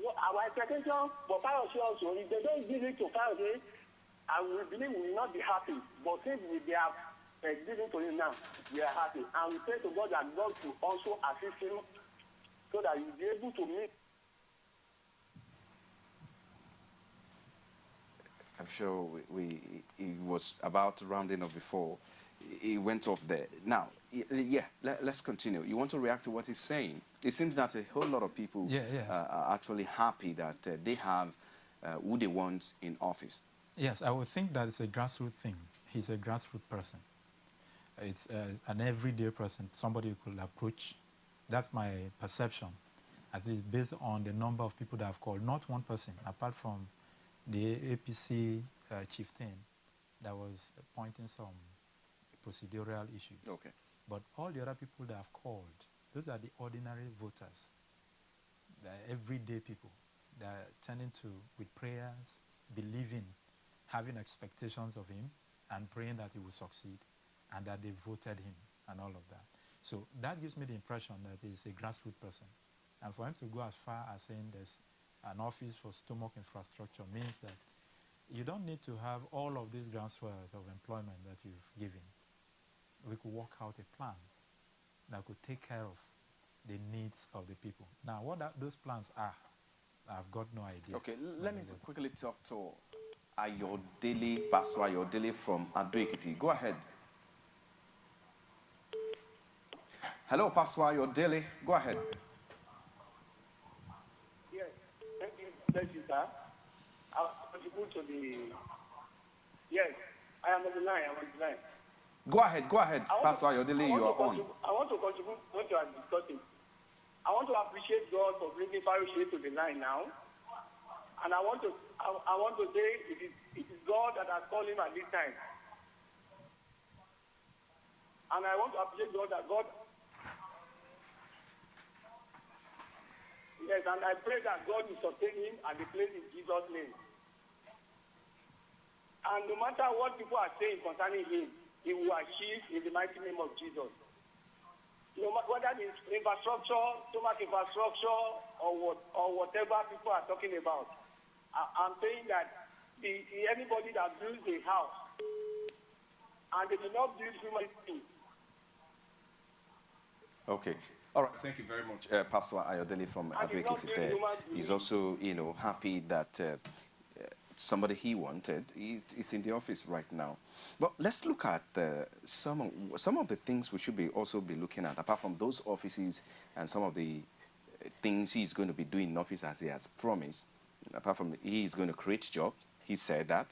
Our expectation for Fayose also, if they don't give it to Fayose, and we believe we will not be happy. But since they have given to him now, we are happy. And we pray to God that God will also assist him so that he will be able to meet. I'm sure he was about rounding up before he went off there. Now, yeah, let's continue. You want to react to what he's saying? It seems that a whole lot of people are actually happy that they have who they want in office. Yes, I would think that it's a grassroots thing. He's a grassroots person. It's an everyday person, somebody you could approach. That's my perception, at least based on the number of people that have called. Not one person, apart from the APC chieftain that was pointing some procedural issues. Okay. But all the other people that have called, those are the ordinary voters. They're everyday people. They're turning to, with prayers, believing, having expectations of him, and praying that he will succeed, and that they voted him, and all of that. So that gives me the impression that he's a grassroots person. And for him to go as far as saying there's an office for stomach infrastructure means that you don't need to have all of these groundswells of employment that you've given. We could work out a plan that could take care of the needs of the people. Now, what those plans are, I've got no idea. Okay, let me quickly talk to Pastor Ayodele from EKITI. Go ahead. Hello, Pastor Ayodele. Go ahead. Yes, thank you, sir. I'll contribute to the... Yes, I am on the line. Go ahead, Pastor Ayodele, you are on. I want to contribute to what you are discussing. I want to appreciate God for bringing Fayose to the line now. And I want to say it is God that has called him at this time. And I want to appreciate God that God... Yes, and I pray that God will sustain him and the place in Jesus' name. And no matter what people are saying concerning him, he will achieve in the mighty name of Jesus. No matter whether it's infrastructure, stomach infrastructure, or whatever people are talking about. I'm saying that anybody that builds a house and they do not build human beings. Okay. All right. Thank you very much, Pastor Ayodele from EKITI there. He's also, happy that somebody he wanted is in the office right now. But let's look at some of the things we should also be looking at, apart from those offices and some of the things he's going to be doing in office as he has promised. Apart from he's going to create jobs, he said that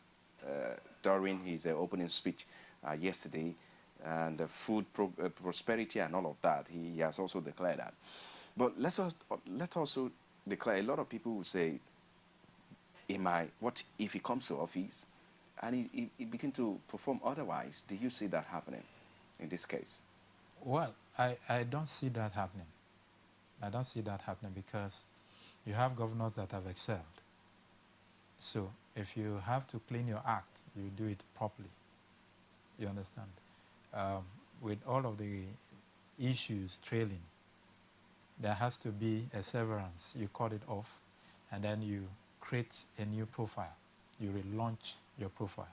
during his opening speech yesterday, and food prosperity and all of that. He has also declared that. But let's also declare, a lot of people will say, what if he comes to office and he begins to perform otherwise? Do you see that happening in this case? Well, I don't see that happening. I don't see that happening because you have governors that have excelled. So if you have to clean your act, you do it properly. You understand? With all of the issues trailing, there has to be a severance. You cut it off, and then you create a new profile. You relaunch your profile.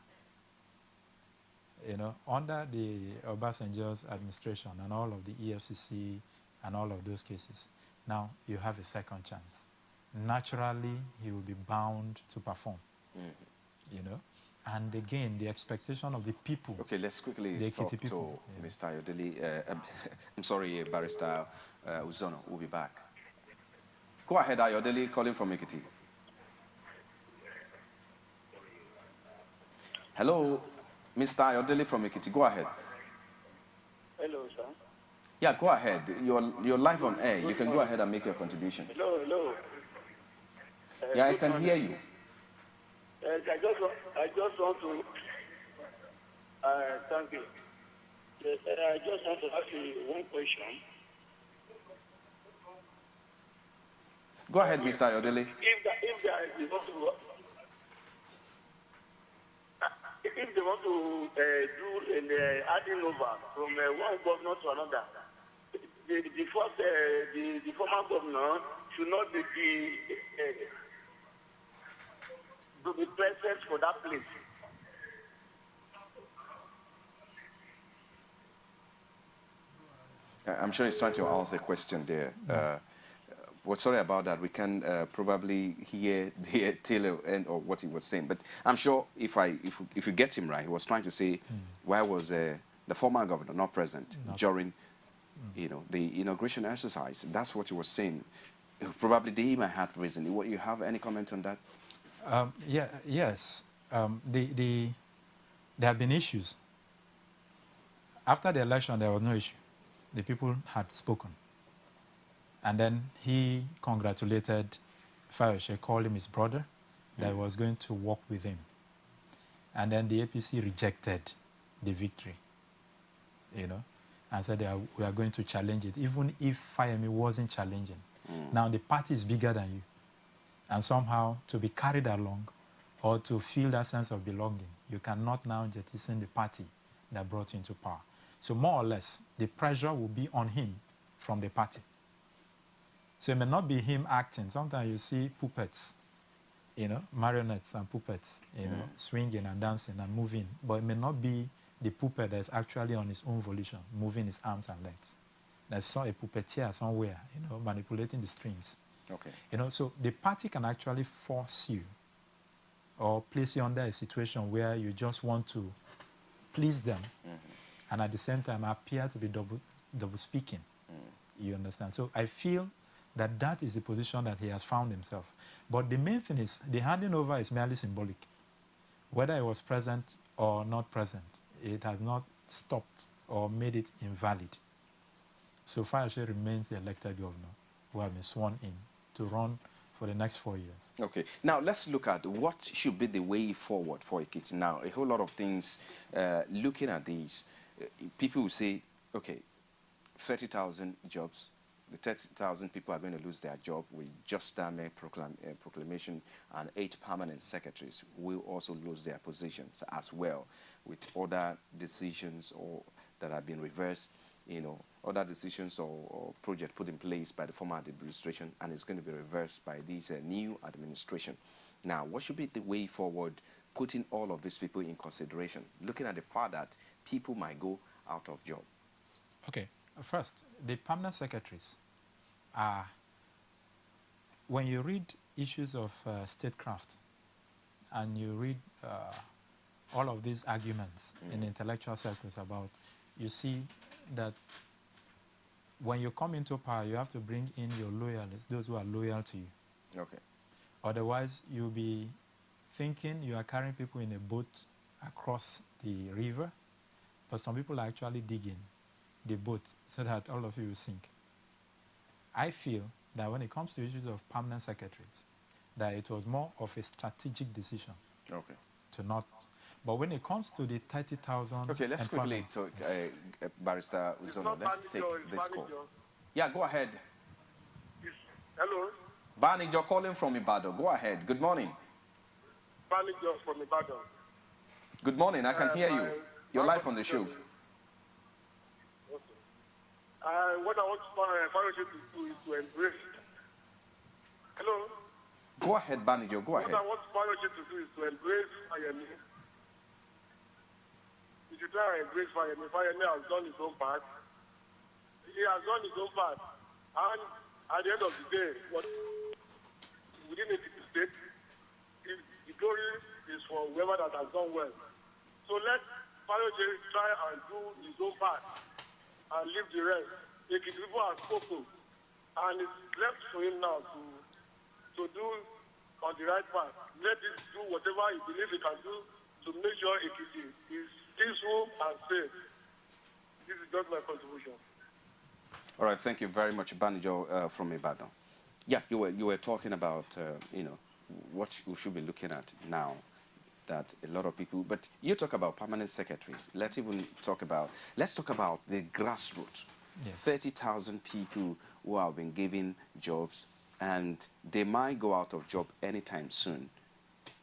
You know, under the Obasanjo's administration and all of the EFCC and all of those cases, now you have a second chance. Naturally, he will be bound to perform, you know. And again, the expectation of the people. Okay, let's quickly the talk EKITI people. to Mr. Ayodele. I'm sorry, Barrister Uzono. We'll be back. Go ahead, Ayodele, calling from EKITI. Hello, Mr. Ayodele from EKITI. Go ahead. Hello, sir. Yeah, go ahead. You're live on air. You can go ahead and make your contribution. Hello, hello. Yeah, I can hear you. I just want to thank you. I just want to ask you one question. Go ahead, Mr. Ayodele. If they want to do an adding over from one governor to another, the former governor should not be the present for that place. I'm sure he's trying to answer the question there. Well, sorry about that. We can probably hear the tail end of what he was saying. But I'm sure if you get him right, he was trying to say why was the former governor not present during you know, the inauguration exercise. That's what he was saying. Probably they might have reason. You have any comment on that? Yes. There have been issues. After the election, there was no issue. The people had spoken. And then he congratulated Fayose, called him his brother, that he was going to work with him. And then the APC rejected the victory, you know, and said we are going to challenge it, even if Fayemi wasn't challenging. Now the party is bigger than you. And somehow to be carried along or to feel that sense of belonging, you cannot now jettison the party that brought you into power. So more or less, the pressure will be on him from the party. So it may not be him acting. Sometimes you see puppets, you know, marionettes and puppets, you know, swinging and dancing and moving. But it may not be the puppet that's actually on his own volition, moving his arms and legs. There's a puppeteer somewhere, you know, manipulating the strings. Okay. You know, so the party can actually force you or place you under a situation where you just want to please them and at the same time appear to be double speaking. You understand? So I feel that is the position that he has found himself. But the main thing is the handing over is merely symbolic. Whether he was present or not present, it has not stopped or made it invalid. So Fayose remains the elected governor who has been sworn in to run for the next 4 years. Okay. Now, let's look at what should be the way forward for EKITI. Now, a whole lot of things, looking at these, people will say, okay, 30,000 jobs, the 30,000 people are going to lose their job with just that proclamation, and 8 permanent secretaries will also lose their positions as well, with other decisions that have been reversed, you know, other decisions or projects put in place by the former administration, and it's going to be reversed by this new administration. Now, what should be the way forward, putting all of these people in consideration, looking at the fact that people might go out of job? Okay. First, the permanent secretaries are, when you read issues of statecraft and you read all of these arguments in intellectual circles about, you see that when you come into power, you have to bring in your loyalists, those who are loyal to you. Okay. Otherwise, you'll be thinking you are carrying people in a boat across the river, but some people are actually digging the boat so that all of you will sink. I feel that when it comes to issues of permanent secretaries, that it was more of a strategic decision to not. But when it comes to the 30,000... Okay, let's quickly talk, Barrister Uzono, let's take this call. Yeah, go ahead. Hello? Barney, you're calling from Ibadan. Go ahead. Good morning. Barney from Ibadan. Good morning. I can hear you. You're live on the show. What I want Fayose to do is to embrace. Hello? Go ahead, Banijo. Go ahead. What I want Fayose to do is to embrace Fayemi. we should try and embrace Fayose. Fayose has done his own part. He has done his own part. And at the end of the day, what within the state, the glory is for whoever that has done well. So let Fayose try and do his own part and leave the rest. The people have spoken, and it's left for him now to do on the right path. Let him do whatever he believes he can do to make sure EKITI is peaceful and safe. This is just my contribution. All right, thank you very much, Banjo from Ibadan. Yeah, you were talking about you know, what we should be looking at now, that a lot of people, but you talk about permanent secretaries. Let's talk about the grassroots. Yes. 30,000 people who have been given jobs, and they might go out of job anytime soon.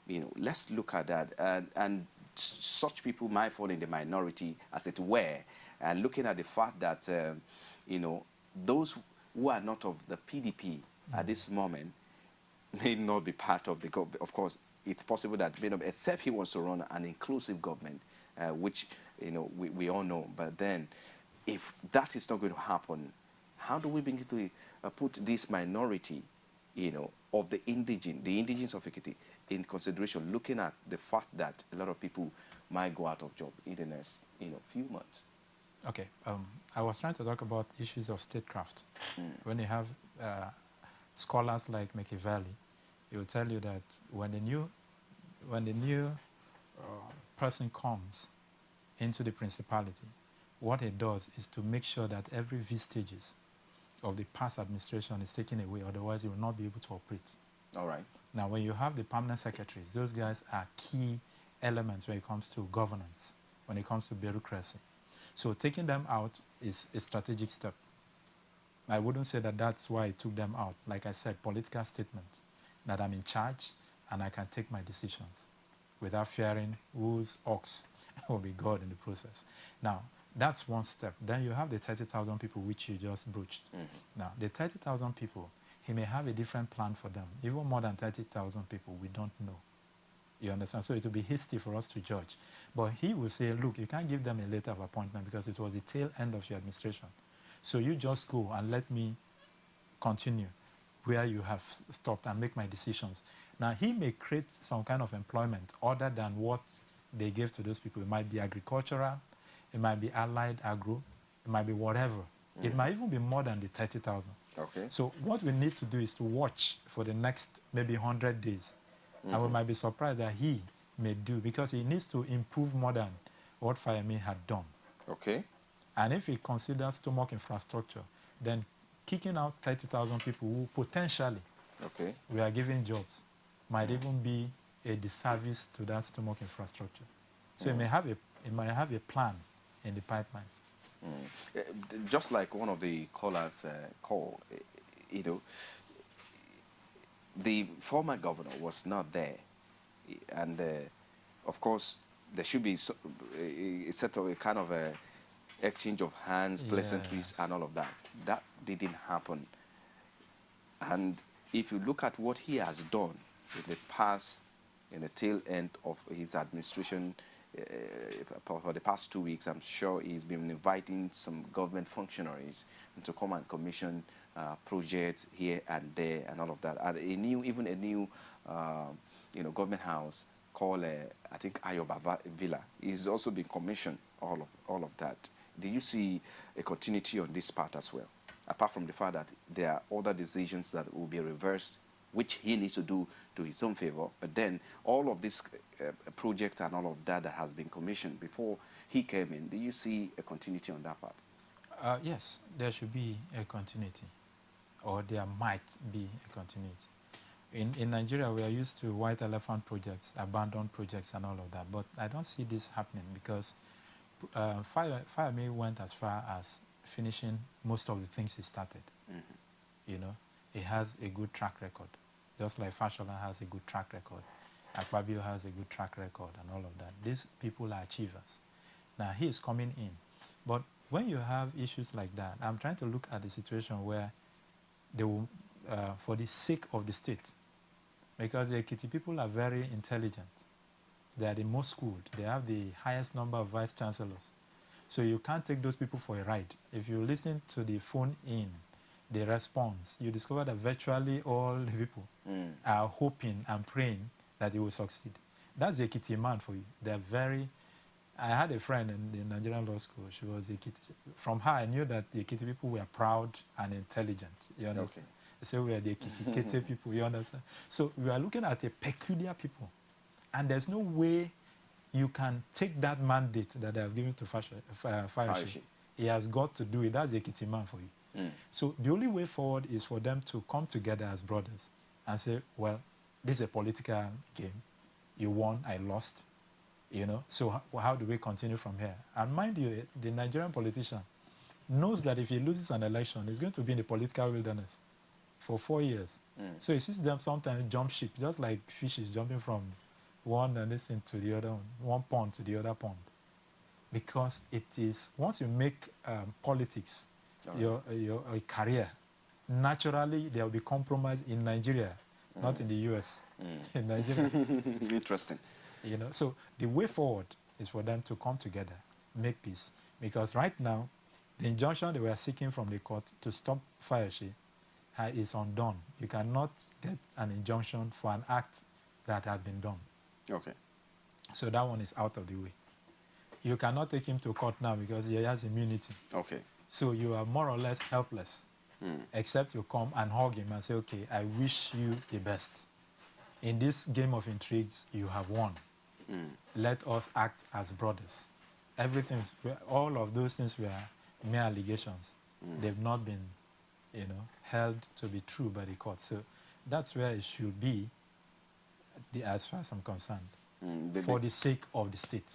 You know, let's look at that, and such people might fall in the minority, as it were, and looking at the fact that you know, those who are not of the PDP at this moment may not be part of the government. Of course, it's possible that, you know, except he wants to run an inclusive government, which, you know, we all know. But then, if that is not going to happen, how do we begin to put this minority, you know, of the indigenes of EKITI in consideration, looking at the fact that a lot of people might go out of job in the next, you know, few months? Okay, I was trying to talk about issues of statecraft. When you have scholars like Machiavelli, he will tell you that when the new person comes into the principality, what he does is to make sure that every vestiges of the past administration is taken away, otherwise he will not be able to operate. All right. Now, when you have the permanent secretaries, those guys are key elements when it comes to governance, when it comes to bureaucracy. So taking them out is a strategic step. I wouldn't say that that's why I took them out. Like I said, political statement, that I'm in charge and I can take my decisions without fearing whose ox will be God in the process. Now, that's one step. Then you have the 30,000 people which you just broached. Now, the 30,000 people, he may have a different plan for them. Even more than 30,000 people, we don't know. You understand? So it will be hasty for us to judge. But he will say, look, you can't give them a letter of appointment because it was the tail end of your administration. So you just go and let me continue where you have stopped and make my decisions. Now, he may create some kind of employment other than what they gave to those people. It might be agricultural, it might be allied agro, it might be whatever. It might even be more than the 30,000. Okay. So what we need to do is to watch for the next maybe 100 days. And we might be surprised that he may do, because he needs to improve more than what Fayose had done. Okay. And if he considers stomach infrastructure, then kicking out 30,000 people who potentially we are giving jobs might even be a disservice to that stomach infrastructure. So it may have a plan in the pipeline. Just like one of the callers called, you know, the former governor was not there, and of course there should be a set of a kind of a exchange of hands, pleasantries, and all of that. That didn't happen. And if you look at what he has done in the past, in the tail end of his administration, for the past 2 weeks, I'm sure he's been inviting some government functionaries to come and commission projects here and there and all of that. And even a new you know, government house called, I think, Ayoba Villa is also being commissioned, all of that. Do you see a continuity on this part as well? Apart from the fact that there are other decisions that will be reversed, which he needs to do to his own favor, but then all of these projects and all of that that has been commissioned before he came in, do you see a continuity on that part? Yes, there should be a continuity, or there might be a continuity. In Nigeria, we are used to white elephant projects, abandoned projects and all of that, but I don't see this happening because Fayose went as far as finishing most of the things he started. You know, he has a good track record, just like Fashola has a good track record. Akpabio has a good track record and all of that. These people are achievers. Now, he is coming in. But when you have issues like that, I'm trying to look at the situation where they will, for the sake of the state, because the EKITI people are very intelligent. They are the most schooled. They have the highest number of vice chancellors. So you can't take those people for a ride. If you listen to the phone in, the response, you discover that virtually all the people are hoping and praying that he will succeed. That's the EKITI man for you. They're very... I had a friend in the Nigerian law school. She was EKITI. From her, I knew that the EKITI people were proud and intelligent. You understand? Okay. So we are the EKITI people, you understand? So we are looking at a peculiar people. And there's no way you can take that mandate that they have given to Fayose. He has got to do it. That's the EKITI man for you. So the only way forward is for them to come together as brothers and say, well, this is a political game. You won, I lost. You know, so how do we continue from here? And mind you, the Nigerian politician knows that if he loses an election, he's going to be in the political wilderness for 4 years. So he sees them sometimes jump ship, just like fishes jumping from one and this thing to the other, one pond to the other pond. Because it is, once you make politics your career, naturally there will be compromise in Nigeria, not in the US, in Nigeria. Interesting. You know, so the way forward is for them to come together, make peace. Because right now, the injunction they were seeking from the court to stop Fayose is undone. You cannot get an injunction for an act that had been done. Okay. So that one is out of the way. You cannot take him to court now because he has immunity. Okay. So you are more or less helpless, except you come and hug him and say, okay, I wish you the best. In this game of intrigues, you have won. Let us act as brothers. Everything, all of those things were mere allegations. They've not been, you know, held to be true by the court. So that's where it should be, as far as I'm concerned, for the sake of the state.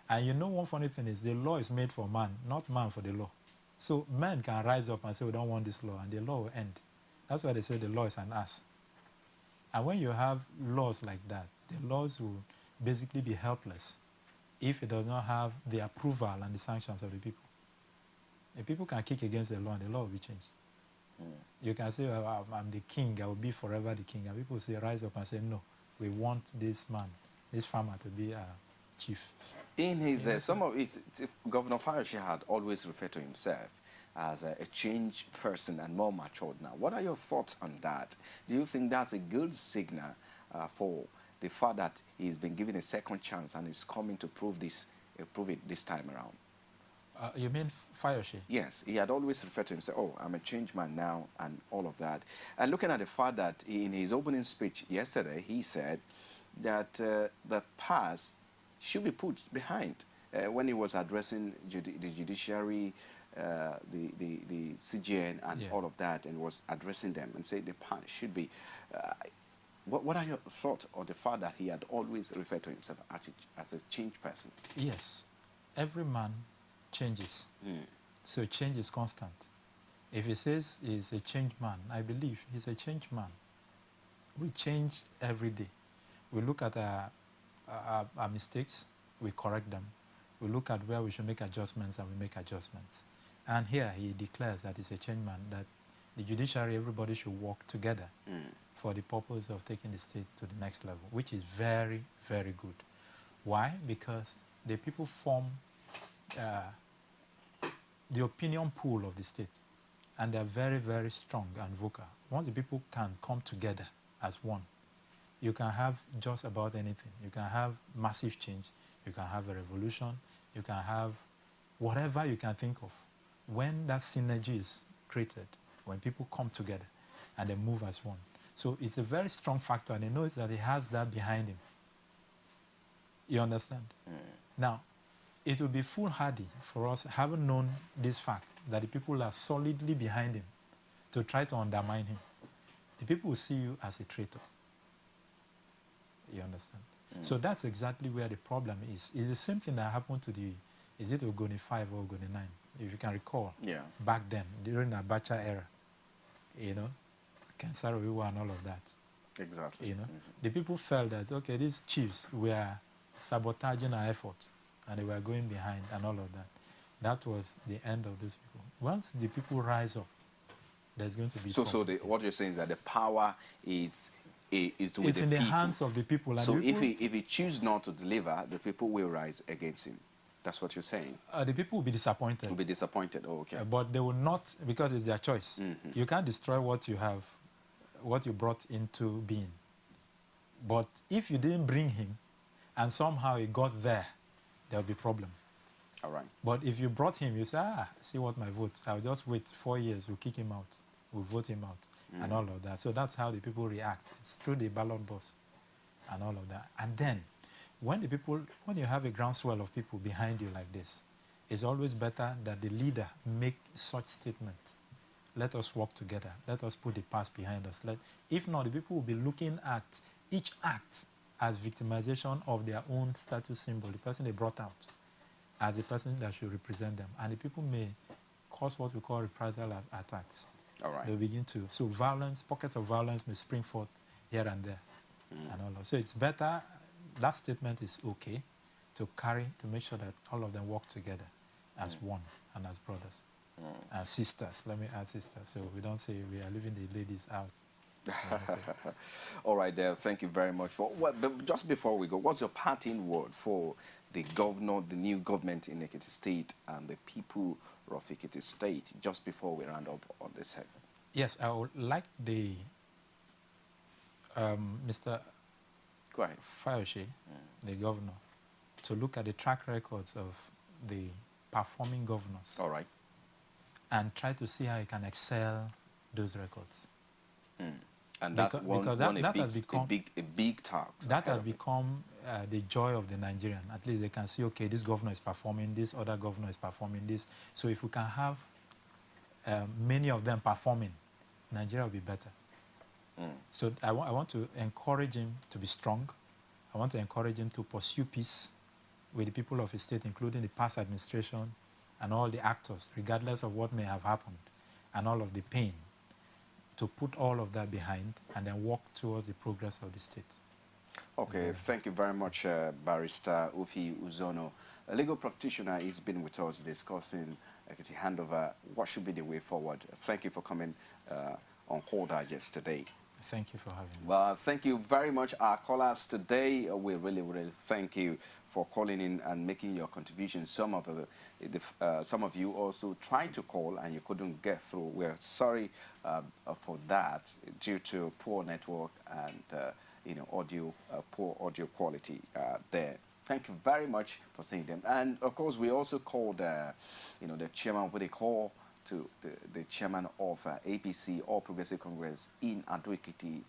And you know, one funny thing is the law is made for man, not man for the law. So men can rise up and say, we don't want this law, and the law will end. That's why they say the law is an ass. And when you have laws like that, the laws will basically be helpless if it does not have the approval and the sanctions of the people. The people can kick against the law and the law will be changed. You can say, oh, I'm the king, I will be forever the king. And people say, rise up and say, no, we want this man, this farmer to be our chief. In his, Governor Fayose had always referred to himself as a changed person and more matured now. What are your thoughts on that? Do you think that's a good signal for the fact that he's been given a second chance and is coming to prove it this time around? You mean Fayose? Yes, he had always referred to himself, oh, I'm a changed man now, and all of that. And looking at the fact that in his opening speech yesterday, he said that the past should be put behind. When he was addressing the judiciary, the CGN and all of that, and was addressing them and say the past should be... What are your thoughts on the fact that he had always referred to himself as a changed person? Yes. Every man changes. So change is constant. If he says he's a changed man, I believe he's a changed man. We change every day. We look at our mistakes, we correct them. We look at where we should make adjustments, and we make adjustments. And here he declares that he's a changed man, that the judiciary, everybody should work together for the purpose of taking the state to the next level, which is very, very good. Why? Because the people form the opinion pool of the state, and they're very, very strong and vocal. Once the people can come together as one, you can have just about anything. You can have massive change. You can have a revolution. You can have whatever you can think of. When that synergy is created, when people come together and they move as one. So it's a very strong factor, and he knows that he has that behind him. You understand? Now, it would be foolhardy for us, having known this fact, that the people are solidly behind him, to try to undermine him. The people will see you as a traitor. You understand? So that's exactly where the problem is. It's the same thing that happened to the, is it Ogoni 5 or Ogoni 9? If you can recall, back then, during the Abacha era, you know, Kensaro Iwa and all of that. Exactly. You know, the people felt that, okay, these chiefs were sabotaging our efforts, and they were going behind and all of that. That was the end of those people. Once the people rise up, there's going to be... So what you're saying is that the power is It's in the hands of the people. And so the people, if he chooses not to deliver, the people will rise against him. That's what you're saying. The people will be disappointed. Will be disappointed. Oh, okay. But they will not, because it's their choice. You can't destroy what you have, what you brought into being. But if you didn't bring him, and somehow he got there, there'll be problem. All right. But if you brought him, you say, see what my vote. I'll just wait 4 years. We'll kick him out. We'll vote him out, and all of that. So that's how the people react. It's through the ballot box, and all of that. And then, when you have a groundswell of people behind you like this, it's always better that the leader make such statement. Let us work together. Let us put the past behind us. If not, the people will be looking at each act as victimization of their own status symbol, the person they brought out, as the person that should represent them. And the people may cause what we call reprisal attacks. All right. They'll begin to. So violence, pockets of violence may spring forth here and there. And all of. So it's better, that statement is okay to carry, to make sure that all of them work together as one and as brothers. And sisters, let me add sisters, so we don't say we are leaving the ladies out. All right, there. Thank you very much for. Well, just before we go, what's your parting word for the governor, the new government in Ekiti State, and the people of Ekiti State? Just before we round up on this segment. Yes, I would like the Mr. Fayose, the governor, to look at the track records of the performing governors. All right. And try to see how he can excel those records. And that's a big task. That has become the joy of the Nigerian. At least they can see, okay, this governor is performing, this other governor is performing this. So if we can have many of them performing, Nigeria will be better. So I want to encourage him to be strong. I want to encourage him to pursue peace with the people of his state, including the past administration and all the actors, regardless of what may have happened and all of the pain, to put all of that behind and then walk towards the progress of the state. Okay, thank you very much, Barrister Ufi Uzono. A legal practitioner has been with us discussing EKITI handover. What should be the way forward? Thank you for coming on Call Digest today. Thank you for having me. Well, thank you very much, our callers today. We really thank you for calling in and making your contribution. Some of you also tried to call and you couldn't get through. We're sorry for that due to poor network and poor audio quality there. Thank you very much for saying them. And of course, we also called the chairman with a call to the chairman of APC, All Progressive Congress in Ado-Ekiti,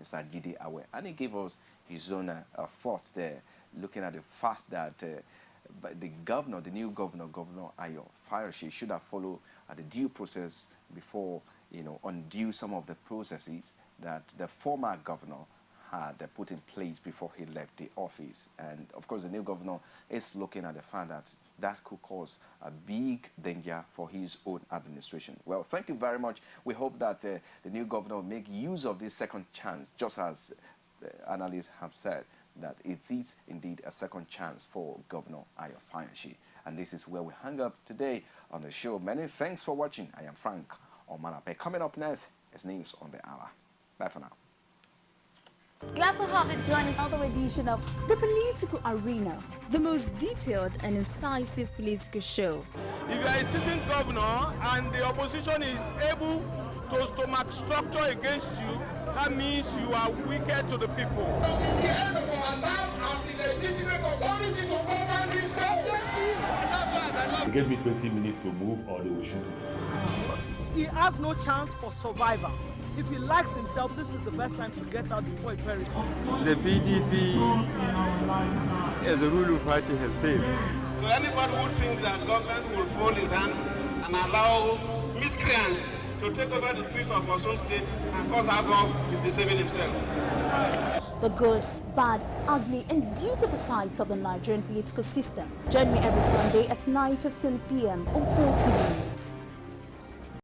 Mr. Jide Awe, and he gave us his own thoughts there, looking at the fact that the governor, the new governor, Governor Ayo Fayose, should have followed the due process before, undo some of the processes that the former governor had put in place before he left the office. And of course, the new governor is looking at the fact that that could cause a big danger for his own administration. Well, thank you very much. We hope that the new governor will make use of this second chance, just as the analysts have said, that it is indeed a second chance for Governor Ayo Fayose. And this is where we hang up today on the show. Many thanks for watching. I am Frank Omanape. Coming up next is News on the Hour. Bye for now. Glad to have you join us on another edition of The Political Arena, the most detailed and incisive political show. If you are a sitting governor and the opposition is able to stomach structure against you, that means you are wicked to the people. They gave me 20 minutes to move or they will shoot me. He has no chance for survival. If he likes himself, this is the best time to get out before it perishes. The PDP as a ruling party has failed. So anybody who thinks that government will fold his hands and allow miscreants to take over the streets of our own state and cause havoc is deceiving himself. the good, bad, ugly, and beautiful sides of the Nigerian political system. Join me every Sunday at 9:15 p.m. on Core TV News.